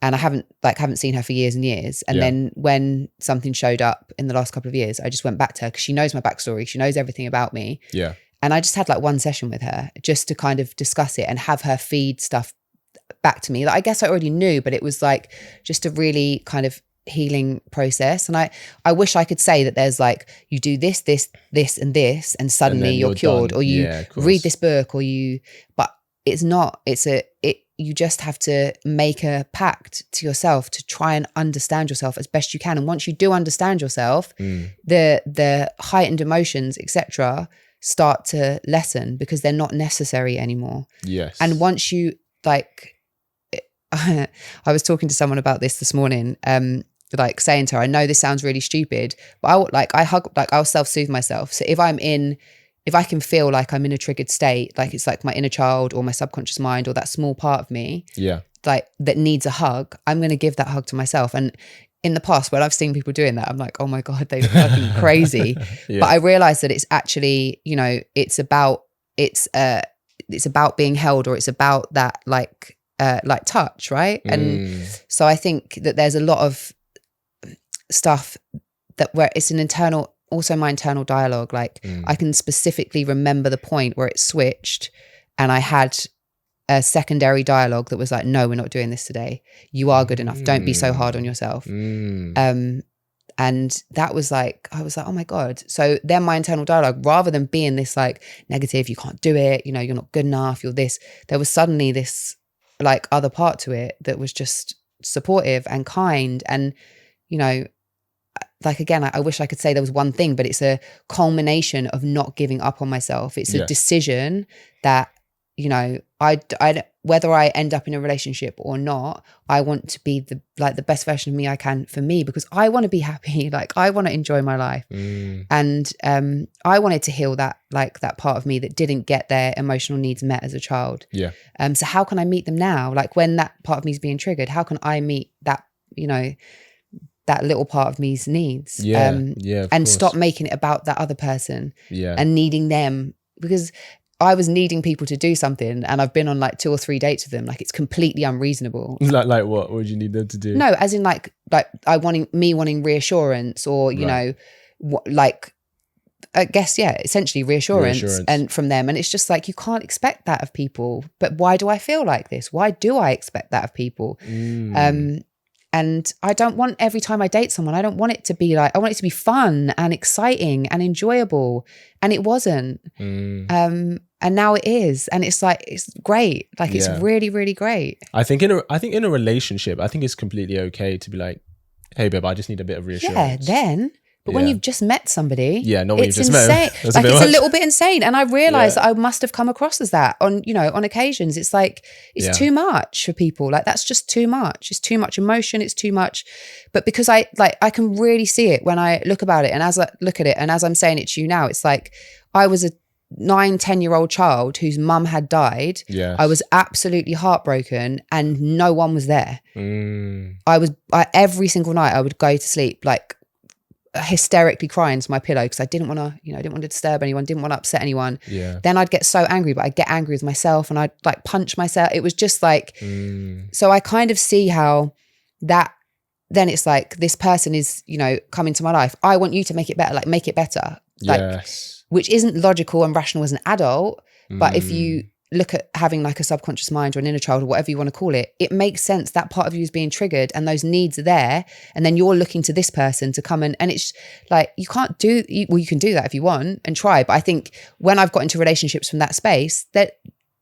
and I haven't seen her for years and years. And then when something showed up in the last couple of years, I just went back to her because she knows my backstory. She knows everything about me. Yeah. And I just had like one session with her just to kind of discuss it and have her feed stuff back to me that I guess I already knew, but it was like just a really kind of healing process. And I wish I could say that there's like, you do this, and this, and suddenly you're cured, done. or you read this book, or but it's not, you just have to make a pact to yourself to try and understand yourself as best you can. And once you do understand yourself, the heightened emotions, etc., start to lessen because they're not necessary anymore. Yes. And once you like, I was talking to someone about this morning, like saying to her, I know this sounds really stupid, but I'll self-soothe myself. So if I can feel like I'm in a triggered state, like it's like my inner child or my subconscious mind or that small part of me, like that needs a hug, I'm going to give that hug to myself. And in the past, when I've seen people doing that, I'm like, oh my God, they're fucking crazy. But I realized that it's actually, you know, it's about being held, or it's about that like touch, right? And so I think that there's a lot of stuff that where it's also my internal dialogue. Like I can specifically remember the point where it switched, and I had a secondary dialogue that was like, no, we're not doing this today. You are good enough. Don't be so hard on yourself. And that was like, I was like, oh my God. So then my internal dialogue, rather than being this like negative, you can't do it, you know, you're not good enough, you're this, there was suddenly this like other part to it that was just supportive and kind. And, you know, like, again, I wish I could say there was one thing, but it's a culmination of not giving up on myself. It's a decision that, you know, I whether I end up in a relationship or not, I want to be the best version of me I can for me, because I want to be happy. Like I want to enjoy my life. And I wanted to heal that part of me that didn't get their emotional needs met as a child. Yeah. So how can I meet them now? Like when that part of me is being triggered, how can I meet that, you know, that little part of me's needs? And course. Stop making it about that other person and needing them, because I was needing people to do something, and I've been on like 2 or 3 dates with them. Like it's completely unreasonable. Like what would you need them to do? No, as in like wanting reassurance, or you know, like I guess essentially reassurance and from them. And it's just like, you can't expect that of people. But why do I feel like this? Why do I expect that of people? And I don't want, every time I date someone, I don't want it to be like, I want it to be fun and exciting and enjoyable. And it wasn't. And now it is. And it's like, it's great. Like it's really, really great. I think in a relationship, I think it's completely okay to be like, hey babe, I just need a bit of reassurance. But when you've just met somebody, not when you've just insane. met them. Like it's a little bit insane. And I realized that I must have come across as that on, you know, on occasions. It's like, it's too much for people. Like that's just too much. It's too much emotion. It's too much. But because I can really see it when I look about it. And as I look at it, and as I'm saying it to you now, it's like I was a 9-10-year-old child whose mum had died. I was absolutely heartbroken and no one was there. Every single night I would go to sleep like hysterically crying to my pillow because I didn't want to disturb anyone, didn't want to upset anyone. Then I'd get so angry, but I'd get angry with myself and I'd like punch myself. It was just like, so I kind of see how that, then it's like, this person is, you know, come into my life. I want you to make it better, like make it better. Like, which isn't logical and rational as an adult. But if you look at having like a subconscious mind or an inner child or whatever you want to call it, it makes sense. That part of you is being triggered and those needs are there. And then you're looking to this person to come and it's like, you can't do, well, you can do that if you want and try. But I think when I've got into relationships from that space, that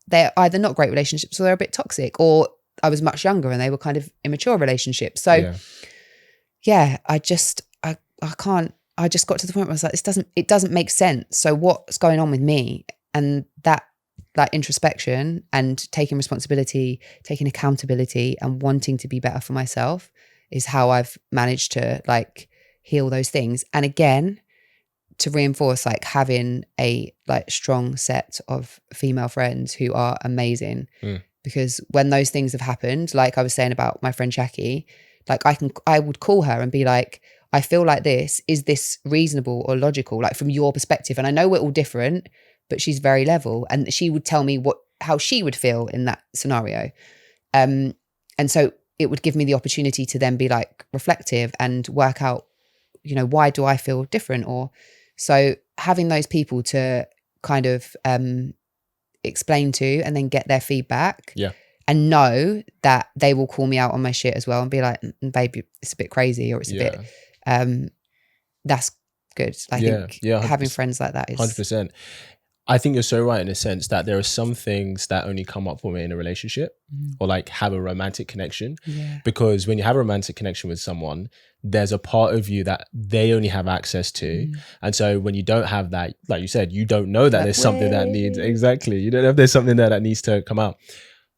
they're either not great relationships or they're a bit toxic, or I was much younger and they were kind of immature relationships. So I just got to the point where I was like, it doesn't make sense. So what's going on with me? And that like introspection and taking responsibility, taking accountability and wanting to be better for myself is how I've managed to like heal those things. And again, to reinforce, like having a like strong set of female friends who are amazing. Because when those things have happened, like I was saying about my friend Jackie, like I would call her and be like, I feel like this, is this reasonable or logical? Like from your perspective. And I know we're all different, but she's very level. And she would tell me how she would feel in that scenario. And so it would give me the opportunity to then be like reflective and work out, you know, why do I feel different? Or so having those people to kind of explain to and then get their feedback. Yeah. And know that they will call me out on my shit as well and be like, baby, it's a bit crazy, or it's a bit, that's good. I think having friends like that is 100%. I think you're so right in a sense that there are some things that only come up for me in a relationship or like have a romantic connection. Because when you have a romantic connection with someone, there's a part of you that they only have access to. And so when you don't have that, like you said, you don't know that there's something that needs, exactly. You don't know if there's something there that needs to come out.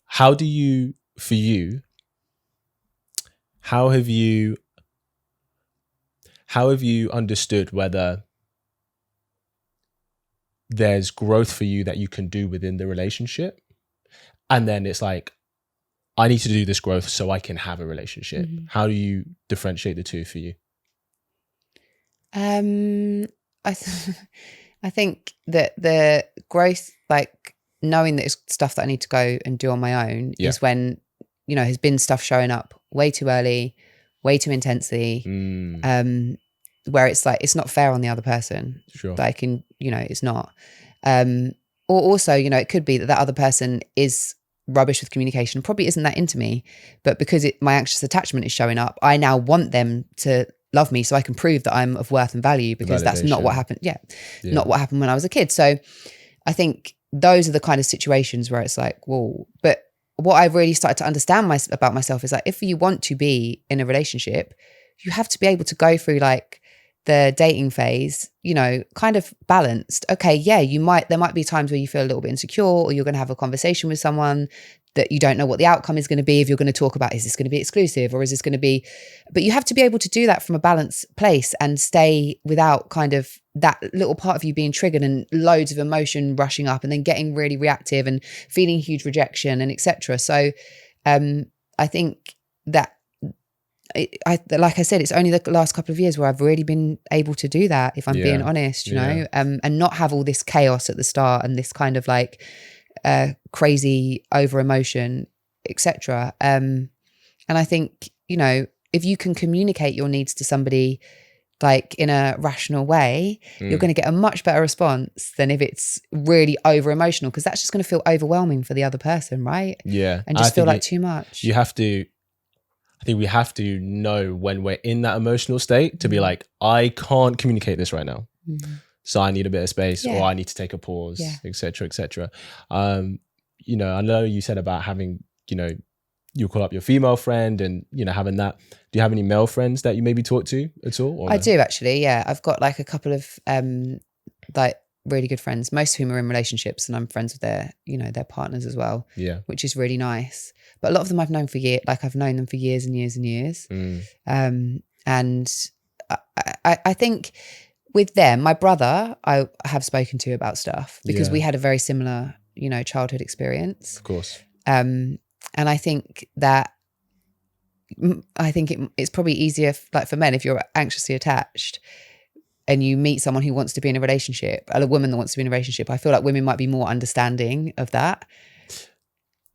How do you, for you, how have you understood whether there's growth for you that you can do within the relationship? And then it's like, I need to do this growth so I can have a relationship. How do you differentiate the two for you? I think that the growth, like knowing that it's stuff that I need to go and do on my own is when, you know, has been stuff showing up way too early, way too intensely, where it's like, it's not fair on the other person. Sure. Like, you know, it's not. Or also, you know, it could be that other person is rubbish with communication, probably isn't that into me, but because my anxious attachment is showing up, I now want them to love me so I can prove that I'm of worth and value, because that's not what happened. Not what happened when I was a kid. So I think those are the kind of situations where it's like, whoa. But what I've really started to understand about myself is like, if you want to be in a relationship, you have to be able to go through like the dating phase, you know, kind of balanced. Okay, yeah, there might be times where you feel a little bit insecure, or you're going to have a conversation with someone that you don't know what the outcome is going to be. If you're going to talk about, is this going to be exclusive, or is this going to be, but you have to be able to do that from a balanced place and stay without kind of that little part of you being triggered and loads of emotion rushing up and then getting really reactive and feeling huge rejection and etc. So I think that like I said, it's only the last couple of years where I've really been able to do that, if I'm being honest, you know, and not have all this chaos at the start and this kind of like crazy over emotion, etc. And I think, you know, if you can communicate your needs to somebody like in a rational way, you're going to get a much better response than if it's really over emotional, because that's just going to feel overwhelming for the other person, right? Yeah. And just feel like too much. I think we have to know when we're in that emotional state to be like, I can't communicate this right now. So I need a bit of space, or I need to take a pause, etc., etc. You know, I know you said about having, you know, you call up your female friend and, you know, having that. Do you have any male friends that you maybe talk to at all? Or I do actually. Yeah. I've got like a couple of like really good friends, most of whom are in relationships, and I'm friends with their, you know, their partners as well. Yeah. Which is really nice. But a lot of them I've known for years, like I've known them for years and years and years. And I think with them, my brother, I have spoken to about stuff because we had a very similar, you know, childhood experience. Of course. And I think that, it's probably easier like for men, if you're anxiously attached and you meet someone who wants to be in a relationship, a woman that wants to be in a relationship, I feel like women might be more understanding of that.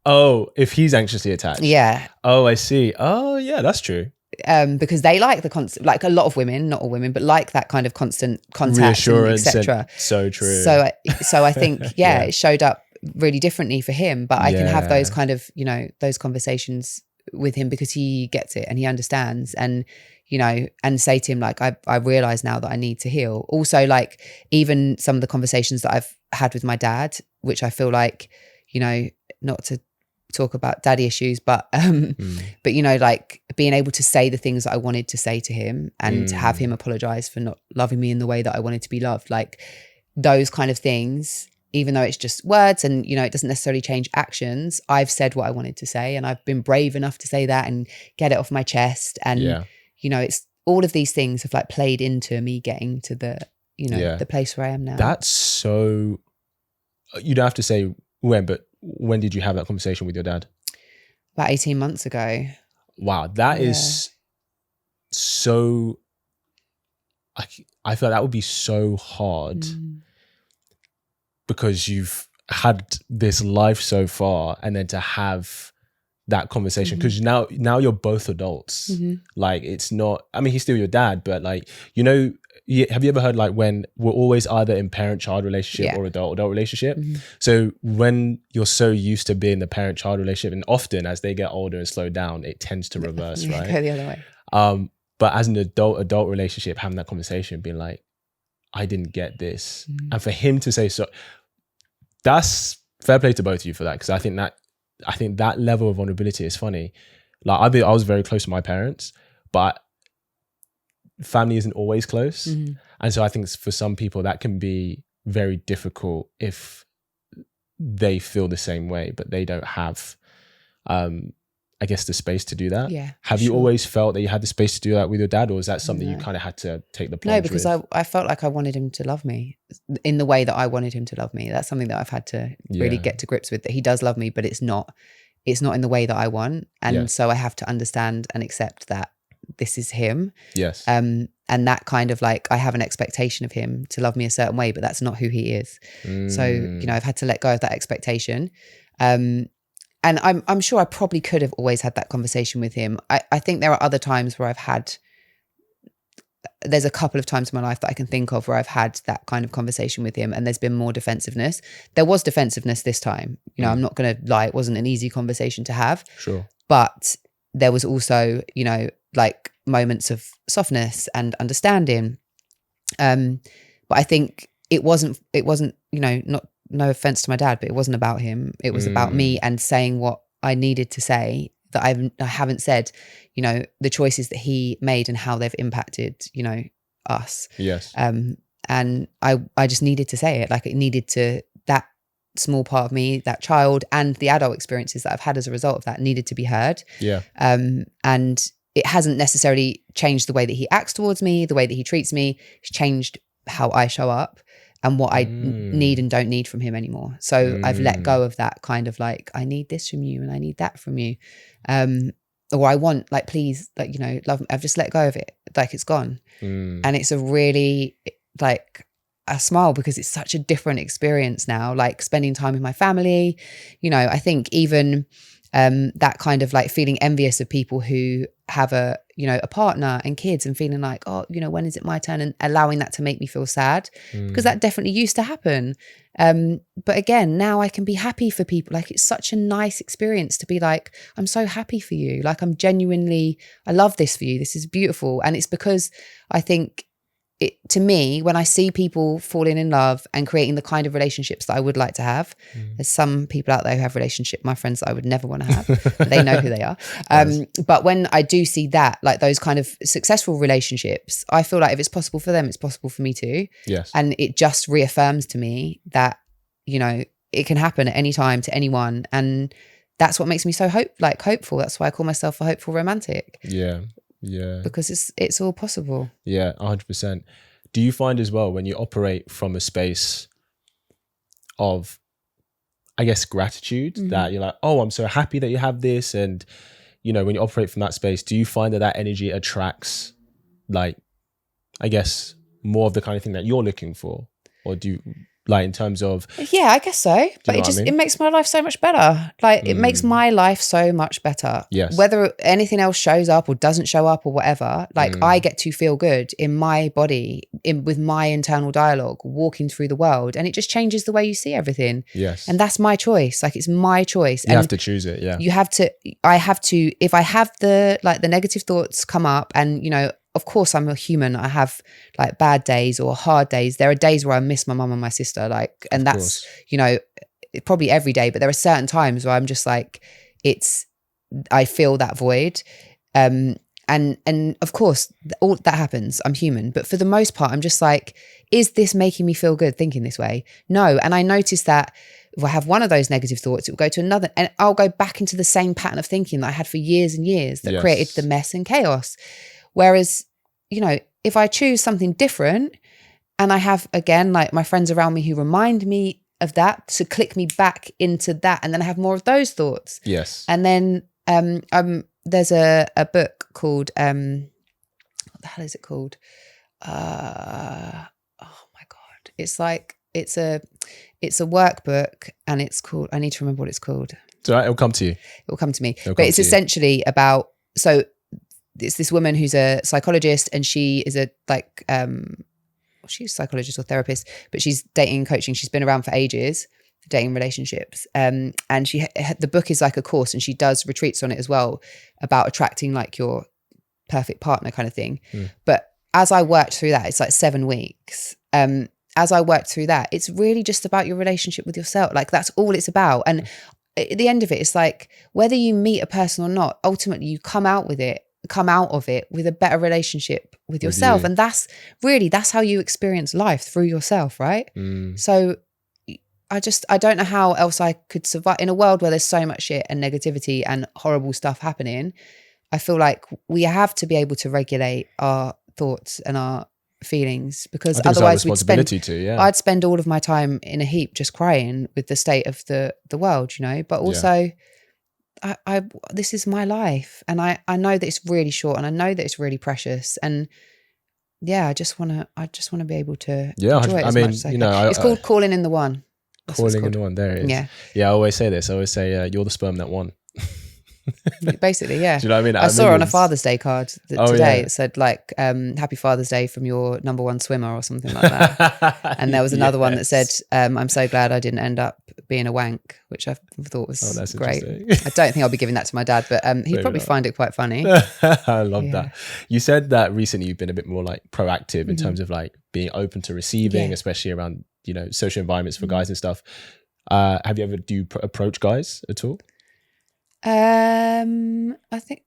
Oh, if he's anxiously attached. Yeah. Oh, I see. Oh, yeah, that's true. Because they like the constant, like a lot of women, not all women, but like that kind of constant contact, reassurance, etc. So true. So I think, it showed up really differently for him, but I can have those kind of, you know, those conversations with him because he gets it and he understands, and, you know, and say to him, like, I realize now that I need to heal. Also, like, even some of the conversations that I've had with my dad, which I feel like, you know, not to talk about daddy issues, but you know, like being able to say the things that I wanted to say to him and have him apologize for not loving me in the way that I wanted to be loved, like those kind of things, even though it's just words and, you know, it doesn't necessarily change actions, I've said what I wanted to say, and I've been brave enough to say that and get it off my chest. And, you know, it's all of these things have like played into me getting to the, you know, the place where I am now. That's so, you don't have to say when, but when did you have that conversation with your dad? About 18 months ago. Wow. That is so, I feel that would be so hard because you've had this life so far, and then to have that conversation, because now you're both adults. Like, it's not, I mean, he's still your dad, but like, you know, have you ever heard like when we're always either in parent-child relationship or adult relationship? So when you're so used to being the parent-child relationship, and often as they get older and slow down, it tends to reverse, right? Go the other way. But as an adult relationship, having that conversation, being like, I didn't get this. And for him to say so, that's fair play to both of you for that. Because I think that level of vulnerability is funny. Like I was very close to my parents, but family isn't always close. And so I think for some people that can be very difficult if they feel the same way, but they don't have, I guess, the space to do that. Yeah. Have you always felt that you had the space to do that with your dad, or is that something you kind of had to take the plunge No, because with? I felt like I wanted him to love me in the way that I wanted him to love me. That's something that I've had to really get to grips with, that he does love me, but it's not in the way that I want. And so I have to understand and accept that this is him. Yes. And that kind of like, I have an expectation of him to love me a certain way, but that's not who he is. So, you know, I've had to let go of that expectation. And I'm sure I probably could have always had that conversation with him. I think there are other times where there's a couple of times in my life that I can think of where I've had that kind of conversation with him, and there's been more defensiveness. There was defensiveness this time. You know, I'm not going to lie, it wasn't an easy conversation to have. Sure. But there was also, you know, like moments of softness and understanding. But I think it wasn't, you know, no offense to my dad, but it wasn't about him. It was about me and saying what I needed to say that I haven't said, you know, the choices that he made and how they've impacted, you know, us. Yes. And I just needed to say it. Like, it needed to, that small part of me, that child, and the adult experiences that I've had as a result of that needed to be heard. Yeah. And it hasn't necessarily changed the way that he acts towards me, the way that he treats me. It's changed how I show up and what I need and don't need from him anymore. So I've let go of that kind of like, I need this from you and I need that from you. Or I want, like, please, like, you know, love me. I've just let go of it. Like, it's gone. And it's a really, like, a smile, because it's such a different experience now, like spending time with my family. You know, I think even that kind of like feeling envious of people who have a, you know, a partner and kids, and feeling like, oh, you know, when is it my turn, and allowing that to make me feel sad, because that definitely used to happen. But again, now I can be happy for people. Like, it's such a nice experience to be like, I'm so happy for you. Like, I'm genuinely, I love this for you. This is beautiful. And it's because I think to me, when I see people falling in love and creating the kind of relationships that I would like to have, there's some people out there who have my friends that I would never want to have. They know who they are. But when I do see that, like those kind of successful relationships, I feel like if it's possible for them, it's possible for me too. Yes. And it just reaffirms to me that, you know, it can happen at any time to anyone. And that's what makes me so hopeful. That's why I call myself a hopeful romantic. Yeah. Yeah. Because it's all possible. Yeah, 100%. Do you find as well, when you operate from a space of, I guess, gratitude, that you're like, oh, I'm so happy that you have this, and, you know, when you operate from that space, do you find that energy attracts, like, I guess, more of the kind of thing that you're looking for? Or do you, like, in terms of... Yeah, I guess so. But it makes my life so much better. Like, it makes my life so much better. Yes. Whether anything else shows up or doesn't show up or whatever, like, I get to feel good in my body, with my internal dialogue, walking through the world. And it just changes the way you see everything. Yes. And that's my choice. Like, it's my choice. You have to choose it, yeah. I have to, if I have the negative thoughts come up, and, you know, of course I'm a human. I have like bad days or hard days. There are days where I miss my mum and my sister, like, and that's, you know, probably every day, but there are certain times where I'm just like, I feel that void. And and of course all that happens. I'm human, but for the most part, I'm just like, is this making me feel good thinking this way? No. And I noticed that if I have one of those negative thoughts, it will go to another, and I'll go back into the same pattern of thinking that I had for years and years that created the mess and chaos. Whereas, you know, if I choose something different, and I have, again, like my friends around me who remind me of that to click me back into that, and then I have more of those thoughts. Yes. And then there's a book called what the hell is it called? Oh my God. It's like it's a workbook, and it's called, I need to remember what it's called. It's all right, it'll come to you. It will come to me. But it's essentially about, so it's this woman who's a psychologist, and she is a like she's a psychologist or therapist, but she's dating and coaching. She's been around for ages, dating relationships. And the book is like a course, and she does retreats on it as well about attracting like your perfect partner kind of thing. But as I worked through that, it's like 7 weeks. As I worked through that, it's really just about your relationship with yourself. Like that's all it's about. And at the end of it, it's like whether you meet a person or not, ultimately you come out of it with a better relationship with yourself. And that's how you experience life, through yourself, right? So I don't know how else I could survive in a world where there's so much shit and negativity and horrible stuff happening. I feel like we have to be able to regulate our thoughts and our feelings, because otherwise I'd spend all of my time in a heap just crying with the state of the world, you know. But also I this is my life, and I know that it's really short, and I know that it's really precious, and I just want to be able to enjoy it as much as I can. It's called Calling in the One. Calling in the One, there it is. I always say this. I always say you're the sperm that won. Basically, yeah. Do you know what I mean? I saw on a Father's Day card today. It said like, happy Father's Day from your number one swimmer or something like that. And there was another one that said, I'm so glad I didn't end up being a wank, which I thought was great. I don't think I'll be giving that to my dad, but he'd probably find it quite funny. I love that. You said that recently you've been a bit more like proactive in terms of like being open to receiving, especially around, you know, social environments for guys and stuff. Have you ever approach guys at all? I think,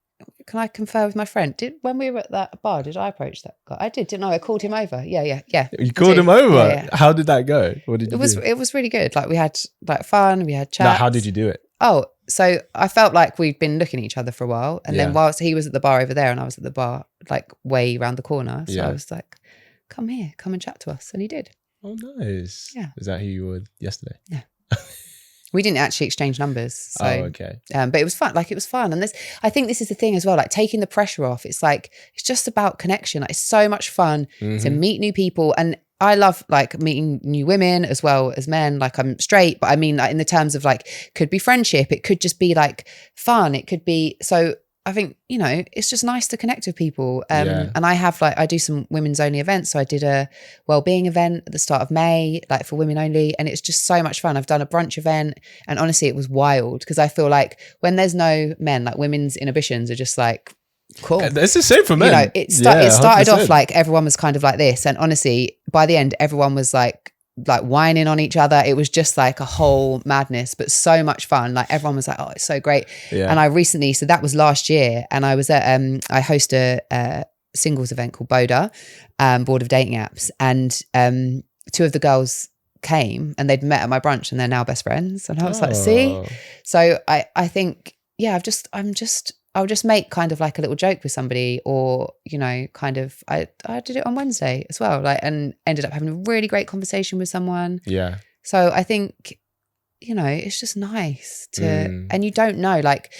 can I confer with my friend? When we were at that bar, did I approach that guy? I did, didn't I? I called him over. Yeah. You called him over? Yeah. How did that go? What did you do? It was really good. Like we had like fun, we had chats. Now, how did you do it? Oh, so I felt like we'd been looking at each other for a while. And then whilst he was at the bar over there and I was at the bar like way around the corner. So I was like, come here, come and chat to us. And he did. Oh, nice. Yeah. Is that who you were yesterday? Yeah. We didn't actually exchange numbers. So, okay. But it was fun. Like it was fun. And I think this is the thing as well, like taking the pressure off. It's like, it's just about connection. Like, it's so much fun to meet new people. And I love like meeting new women as well as men. Like I'm straight, but I mean like in the terms of like, could be friendship. It could just be like fun. It could be, so I think, you know, it's just nice to connect with people. And I do some women's only events. So I did a wellbeing event at the start of May, like for women only. And it's just so much fun. I've done a brunch event, and honestly, it was wild because I feel like when there's no men, like women's inhibitions are just like, cool. It's the same for men. You know, it started off like everyone was kind of like this. And honestly, by the end, everyone was like whining on each other. It was just like a whole madness, but so much fun. Like everyone was like, oh, it's so great. And I recently, so that was last year, and I was at I host a singles event called Boda, Board of Dating Apps, and 2 of the girls came and they'd met at my brunch and they're now best friends. And I was like, see? So I think, I'll just make kind of like a little joke with somebody, or, you know, kind of, I did it on Wednesday as well, like, and ended up having a really great conversation with someone. Yeah. So I think, you know, it's just nice to, and you don't know, like,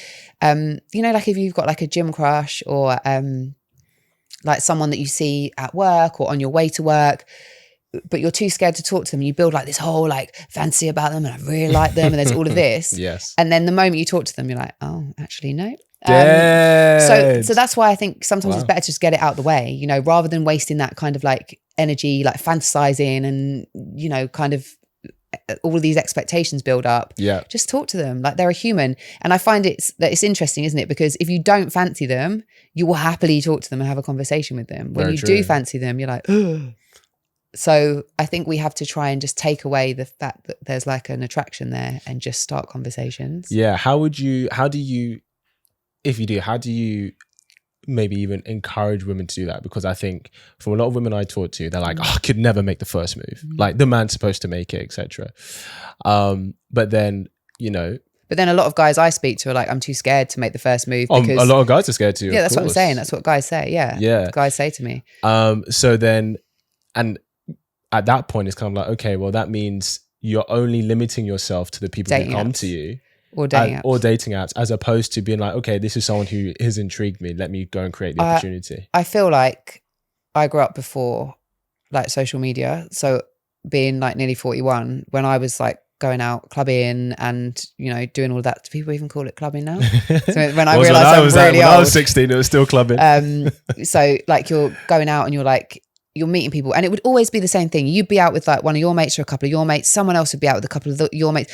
you know, like if you've got like a gym crush or like someone that you see at work or on your way to work, but you're too scared to talk to them. You build like this whole like fancy about them, and I really like them, and there's all of this. Yes. And then the moment you talk to them, you're like, oh, actually, no. So that's why I think sometimes it's better to just get it out the way, you know, rather than wasting that kind of like energy, like fantasizing and, you know, kind of all of these expectations build up. Yeah. Just talk to them like they're a human. And I find it's interesting, isn't it? Because if you don't fancy them, you will happily talk to them and have a conversation with them. When you do fancy them, you're like, ugh. So I think we have to try and just take away the fact that there's like an attraction there and just start conversations. Yeah. How do you maybe even encourage women to do that, because I think from a lot of women I talk to, they're like, I could never make the first move. Like the man's supposed to make it, etc. But then, But then a lot of guys I speak to are like, I'm too scared to make the first move. Because, a lot of guys are scared too. Yeah, that's what I'm saying. That's what guys say. Yeah. Guys say to me. So then, and at that point, it's kind of like, okay, well, that means you're only limiting yourself to the people who come to you. Or dating apps, as opposed to being like, okay, this is someone who has intrigued me. Let me go and create the opportunity. I feel like I grew up before like social media. So being like nearly 41, when I was like going out clubbing and, doing all that. Do people even call it clubbing now? So when I realized when I was 16, it was still clubbing. So like you're going out and you're meeting people, and it would always be the same thing. You'd be out with like one of your mates or a couple of your mates. Someone else would be out with a couple of your mates.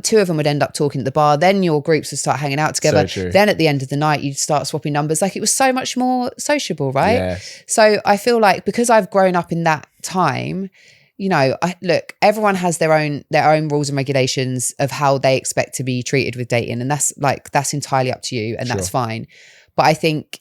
Two of them would end up talking at the bar. Then your groups would start hanging out together. So true. Then at the end of the night, you'd start swapping numbers. Like it was so much more sociable, right? Yes. So I feel like because I've grown up in that time, look, everyone has their own rules and regulations of how they expect to be treated with dating. And that's entirely up to you, and that's fine. But I think,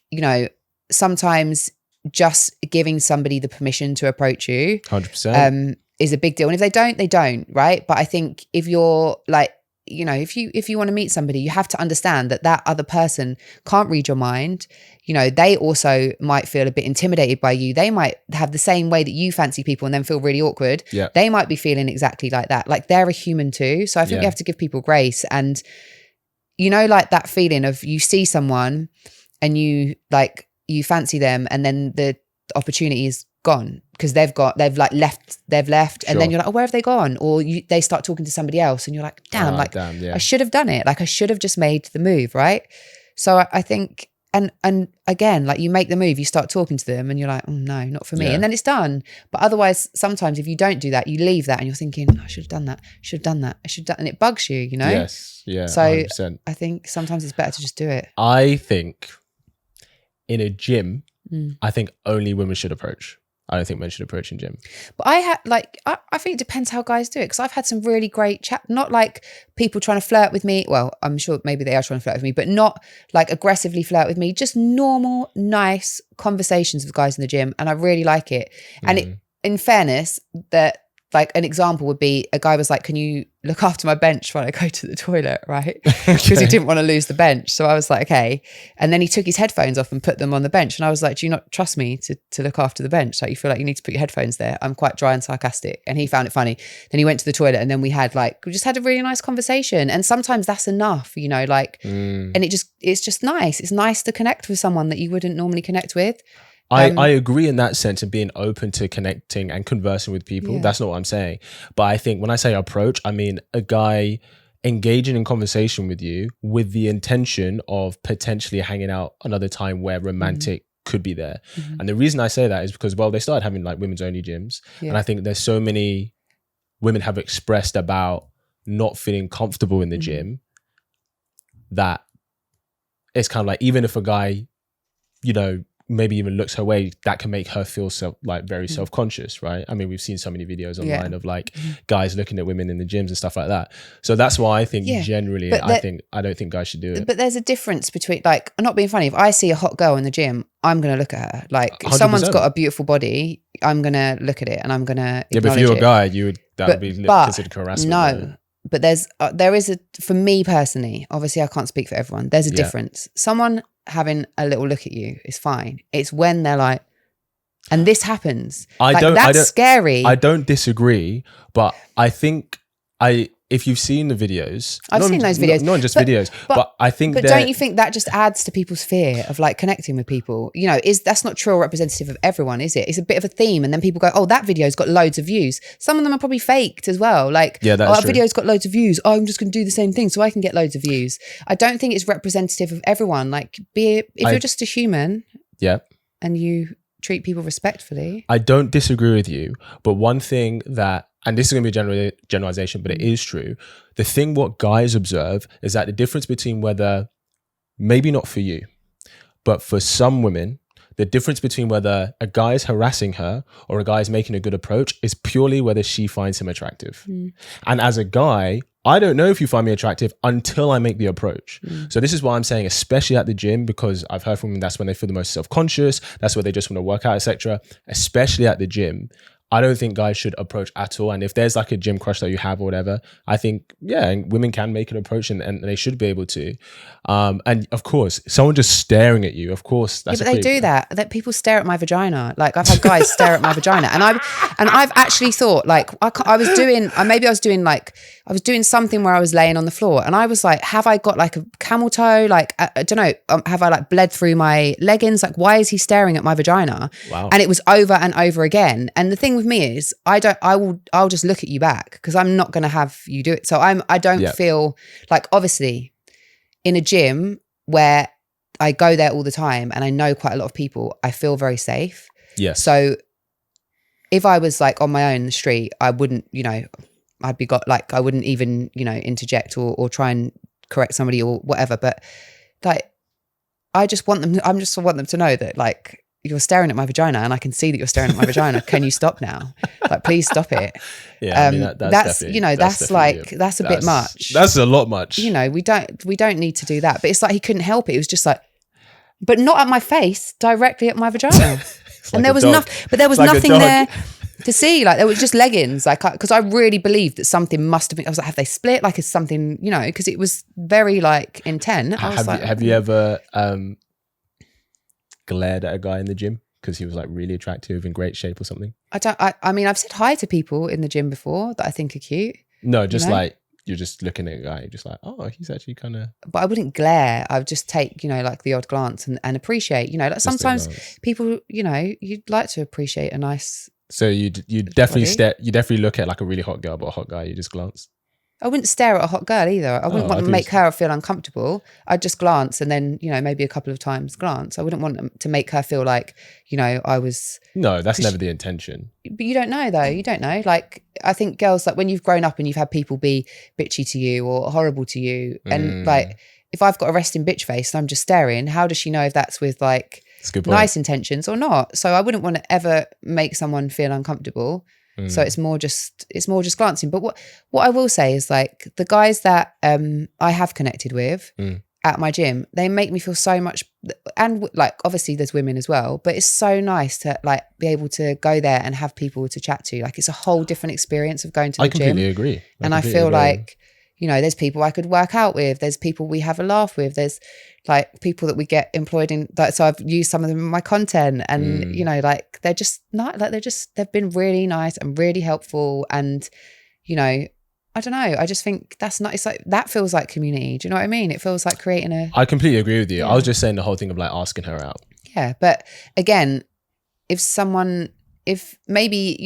sometimes just giving somebody the permission to approach you 100% is a big deal. And if they don't, right? But I think if you're like, if you want to meet somebody, you have to understand that other person can't read your mind. They also might feel a bit intimidated by you. They might have the same way that you fancy people and then feel really awkward. Yeah. They might be feeling exactly like that. Like they're a human too. So I think you have to give people grace. And like that feeling of you see someone and you fancy them, and then the opportunity is gone because they've left, and then you're like, oh, where have they gone? Or they start talking to somebody else, and you're like, damn, I should have done it. Like I should have just made the move, right? So I think, and again, like you make the move, you start talking to them, and you're like, oh no, not for me, and then it's done. But otherwise, sometimes if you don't do that, you leave that, and you're thinking, I should have done that, and it bugs you, Yes, yeah. So 100%. I think sometimes it's better to just do it. I think in a gym, I think only women should approach. I don't think men should approach in gym. But I think it depends how guys do it, because I've had some really great chat, not like people trying to flirt with me. Well, I'm sure maybe they are trying to flirt with me, but not like aggressively flirt with me, just normal, nice conversations with guys in the gym. And I really like it. And in fairness, that like an example would be a guy was like, can you look after my bench while I go to the toilet, right? Because he didn't want to lose the bench. So I was like, okay. And then he took his headphones off and put them on the bench. And I was like, do you not trust me to look after the bench? Like you feel like you need to put your headphones there. I'm quite dry and sarcastic. And he found it funny. Then he went to the toilet, and then we just had a really nice conversation. And sometimes that's enough, and it's just nice. It's nice to connect with someone that you wouldn't normally connect with. I agree in that sense of being open to connecting and conversing with people. Yeah. That's not what I'm saying. But I think when I say approach, I mean a guy engaging in conversation with you with the intention of potentially hanging out another time where romantic could be there. And the reason I say that is because, well, they started having like women's only gyms. Yeah. And I think there's so many women have expressed about not feeling comfortable in the gym that it's kind of like, even if a guy, maybe even looks her way, that can make her feel very self-conscious, right? I mean, we've seen so many videos online of like guys looking at women in the gyms and stuff like that. So that's why I think generally, I don't think guys should do it. But there's a difference between, like, I'm not being funny. If I see a hot girl in the gym, I'm going to look at her. Like, if 100%. someone's got a beautiful body, I'm going to look at it and I'm going to acknowledge it. But if you're a guy, would be considered harassment. No. But there is for me personally, obviously I can't speak for everyone. There's a difference. Someone having a little look at you is fine. It's when they're like, and this happens. That's scary. I don't disagree, but I think if you've seen the videos, I've seen those videos, not just videos, but I think. But don't you think that just adds to people's fear of like connecting with people? That's not true or representative of everyone, is it? It's a bit of a theme, and then people go, "Oh, that video's got loads of views." Some of them are probably faked as well. Like, that video's got loads of views. Oh, I'm just going to do the same thing so I can get loads of views. I don't think it's representative of everyone. Like, if you're just a human, and you treat people respectfully. I don't disagree with you, but one thing that, and this is going to be a generalization, but it is true. The thing what guys observe is that the difference between whether, maybe not for you, but for some women, the difference between whether a guy is harassing her or a guy is making a good approach is purely whether she finds him attractive. And as a guy, I don't know if you find me attractive until I make the approach. So this is why I'm saying, especially at the gym, because I've heard from them, that's when they feel the most self-conscious. That's where they just want to work out, etc. Especially at the gym, I don't think guys should approach at all. And if there's like a gym crush that you have or whatever, I think, yeah, women can make an approach and they should be able to. And of course, someone just staring at you, of course, that's but they do that people stare at my vagina. Like I've had guys stare at my vagina, and I've actually thought, like, I was doing something where I was laying on the floor, and I was like, have I got like a camel toe? Like, I don't know, have I like bled through my leggings? Like, why is he staring at my vagina? Wow. And it was over and over again. And the thing with me is, I'll just look at you back, because I'm not going to have you do it. So I don't feel like, obviously in a gym where I go there all the time and I know quite a lot of people, I feel very safe. Yes. So if I was like on my own in the street, I wouldn't, I wouldn't even, interject or try and correct somebody or whatever. But like, I just want them to know that, like, you're staring at my vagina and I can see that you're staring at my vagina. Can you stop now? Like, please stop it. Yeah, I mean, that's a bit much. That's a lot much. We don't need to do that. But it's like, he couldn't help it. It was just like, but not at my face, directly at my vagina. And there was nothing there to see. Like, there was just leggings. Like, because I really believed that something must have been. I was like, have they split? Like, is something, because it was very like intent. Have you ever glared at a guy in the gym because he was like really attractive, in great shape or something? I mean, I've said hi to people in the gym before that I think are cute. No, just like, you're just looking at a guy, you're just like, oh, he's actually kind of. But I wouldn't glare. I would just take, like the odd glance and appreciate, like sometimes people, you'd like to appreciate a nice. So you definitely look at like a really hot girl, but a hot guy, you just glance. I wouldn't stare at a hot girl either. I wouldn't want to make her feel uncomfortable. I'd just glance and then, maybe a couple of times glance. I wouldn't want to make her feel like, I was. No, that's never the intention. But you don't know though. You don't know. Like, I think girls, like when you've grown up and you've had people be bitchy to you or horrible to you. And like, if I've got a resting bitch face and I'm just staring, how does she know if that's with like nice intentions or not? So I wouldn't want to ever make someone feel uncomfortable. So it's more just glancing. But what I will say is, like, the guys that I have connected with at my gym, they make me feel so much, and like obviously there's women as well, but it's so nice to like be able to go there and have people to chat to. Like, it's a whole different experience of going to the gym. I completely agree. I feel like, there's people I could work out with. There's people we have a laugh with. There's like people that we get employed in. Like, so I've used some of them in my content, and like they're just not like they've been really nice and really helpful. And I don't know. I just think that's not. It's like that feels like community. Do you know what I mean? It feels like creating a. I completely agree with you. I was just saying the whole thing of like asking her out. Yeah, but again, if maybe,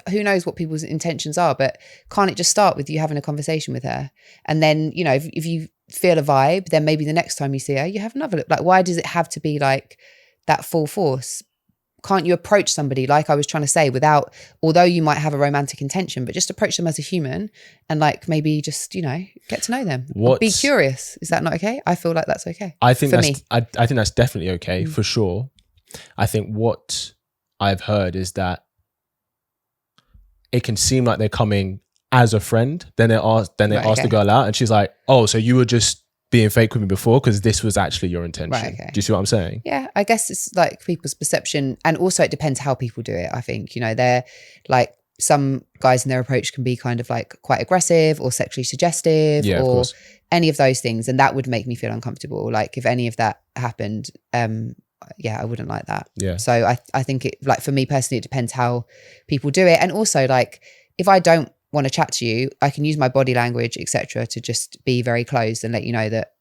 who knows what people's intentions are, but can't it just start with you having a conversation with her? And then, if you feel a vibe, then maybe the next time you see her, you have another look. Like, why does it have to be like that full force? Can't you approach somebody, like I was trying to say, without, although you might have a romantic intention, but just approach them as a human and like maybe just, get to know them. Be curious. Is that not okay? I feel like that's okay. I think that's definitely okay, for sure. I think what I've heard is that it can seem like they're coming as a friend, then they ask the girl out, and she's like, oh, so you were just being fake with me before because this was actually your intention. Right, okay. Do you see what I'm saying? Yeah, I guess it's like people's perception, and also it depends how people do it. I think, they're like, some guys in their approach can be kind of like quite aggressive or sexually suggestive or any of those things, and that would make me feel uncomfortable. Like, if any of that happened, I wouldn't like that. Yeah. So I think it, like, for me personally, it depends how people do it. And also, like, if I don't want to chat to you, I can use my body language, etc., to just be very closed and let you know that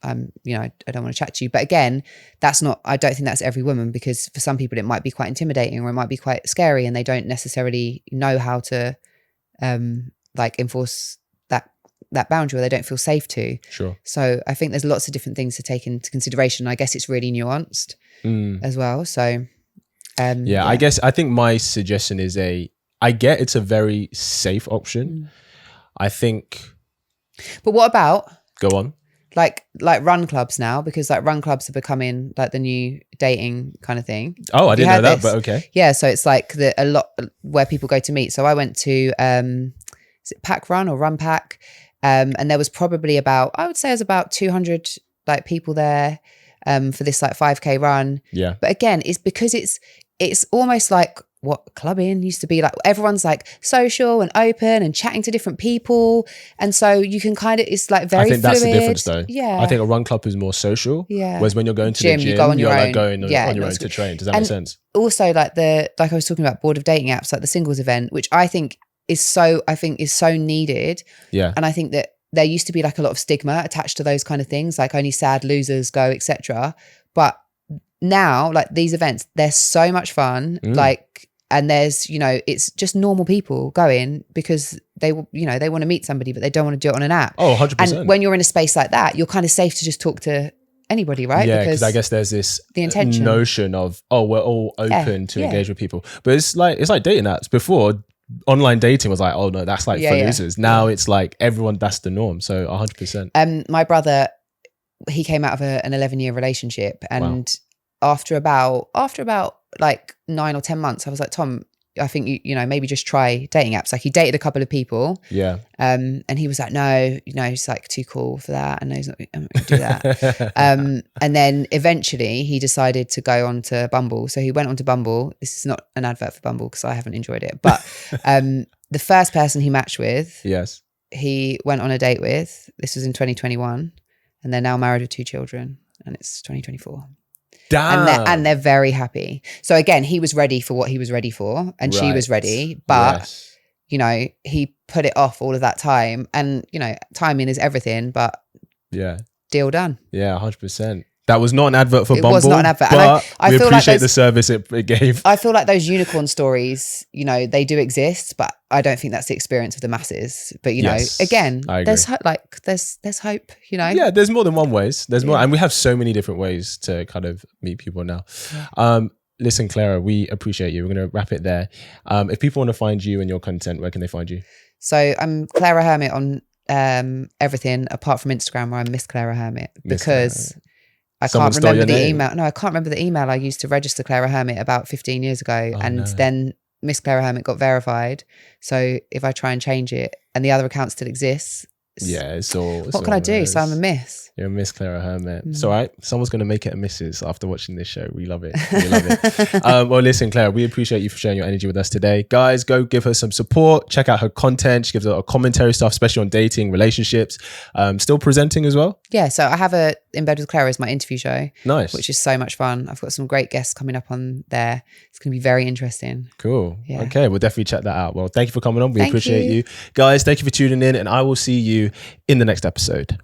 I don't want to chat to you. But again, I don't think that's every woman, because for some people it might be quite intimidating or it might be quite scary, and they don't necessarily know how to like enforce that boundary, or they don't feel safe to. Sure. So I think there's lots of different things to take into consideration. I guess it's really nuanced as well. So I think my suggestion is I get it's a very safe option. I think. But what about? Go on. Like run clubs now, because like run clubs are becoming like the new dating kind of thing. Oh, I didn't know that, but okay. Yeah, so it's like a lot where people go to meet. So I went to is it Pack Run or Run Pack? And there was probably I would say there's about 200 like people there for this like 5K run. Yeah. But again, it's because it's almost like what clubbing used to be like. Everyone's like social and open and chatting to different people. And so you can kind of, it's like very I think fluid. that's the difference though. Yeah. I think a run club is more social. Yeah. Whereas when you're going to the gym, you go on your you're own. like going on your own that's to good. train. Does that And make sense? Also like I was talking about board of dating apps, like the singles event, which I think is so needed. Yeah. And I think that there used to be like a lot of stigma attached to those kind of things, like only sad losers go, etc. But now, like these events, they're so much fun. Like, and there's, it's just normal people going because they want to meet somebody, but they don't want to do it on an app. Oh, 100%. And when you're in a space like that, you're kind of safe to just talk to anybody, right? Yeah, because I guess there's this the intention. Notion of, we're all open to engage with people. But it's like dating apps. Before, online dating was like, oh no, that's like for losers. Now it's like everyone, that's the norm. So 100%. My brother, he came out of an 11-year relationship, and after about like 9 or 10 months, I was like, Tom, I think maybe just try dating apps. Like he dated a couple of people. Yeah. And he was like, no, he's like too cool for that. And he's not going to do that. And then eventually he decided to go on to Bumble. So he went on to Bumble. This is not an advert for Bumble because I haven't enjoyed it. But the first person he matched with, yes, he went on a date with. This was in 2021. And they're now married with 2 children. And it's 2024. Damn. And they're very happy. So again, he was ready for what he was ready for, and she was ready, but he put it off all of that time, and timing is everything, but deal done. Yeah, 100%. That was not an advert for Bumble. It was not an advert. But and I we feel appreciate like the service it gave. I feel like those unicorn stories, they do exist, but I don't think that's the experience of the masses. But again, there's there's hope. Yeah, there's more than one ways. There's more, and we have so many different ways to kind of meet people now. Listen, Claira, we appreciate you. We're going to wrap it there. If people want to find you and your content, where can they find you? So I'm Claira Hermit on everything apart from Instagram, where I'm Miss Claira Hermit, because I can't remember the email. No, I can't remember the email I used to register Claira Hermit about 15 years ago. Then Miss Claira Hermit got verified. So if I try and change it and the other account still exists, what can I do? So I'm a miss. You're a Miss Claira Hermit. It's all right. Someone's going to make it a Mrs. after watching this show. We love it. We love it. Well, listen, Claira, we appreciate you for sharing your energy with us today. Guys, go give her some support. Check out her content. She gives a lot of commentary stuff, especially on dating, relationships. Still presenting as well? Yeah. So I have In Bed with Claira is my interview show. Nice. Which is so much fun. I've got some great guests coming up on there. It's going to be very interesting. Cool. Yeah. Okay. We'll definitely check that out. Well, thank you for coming on. We appreciate you. Guys, thank you for tuning in, and I will see you in the next episode.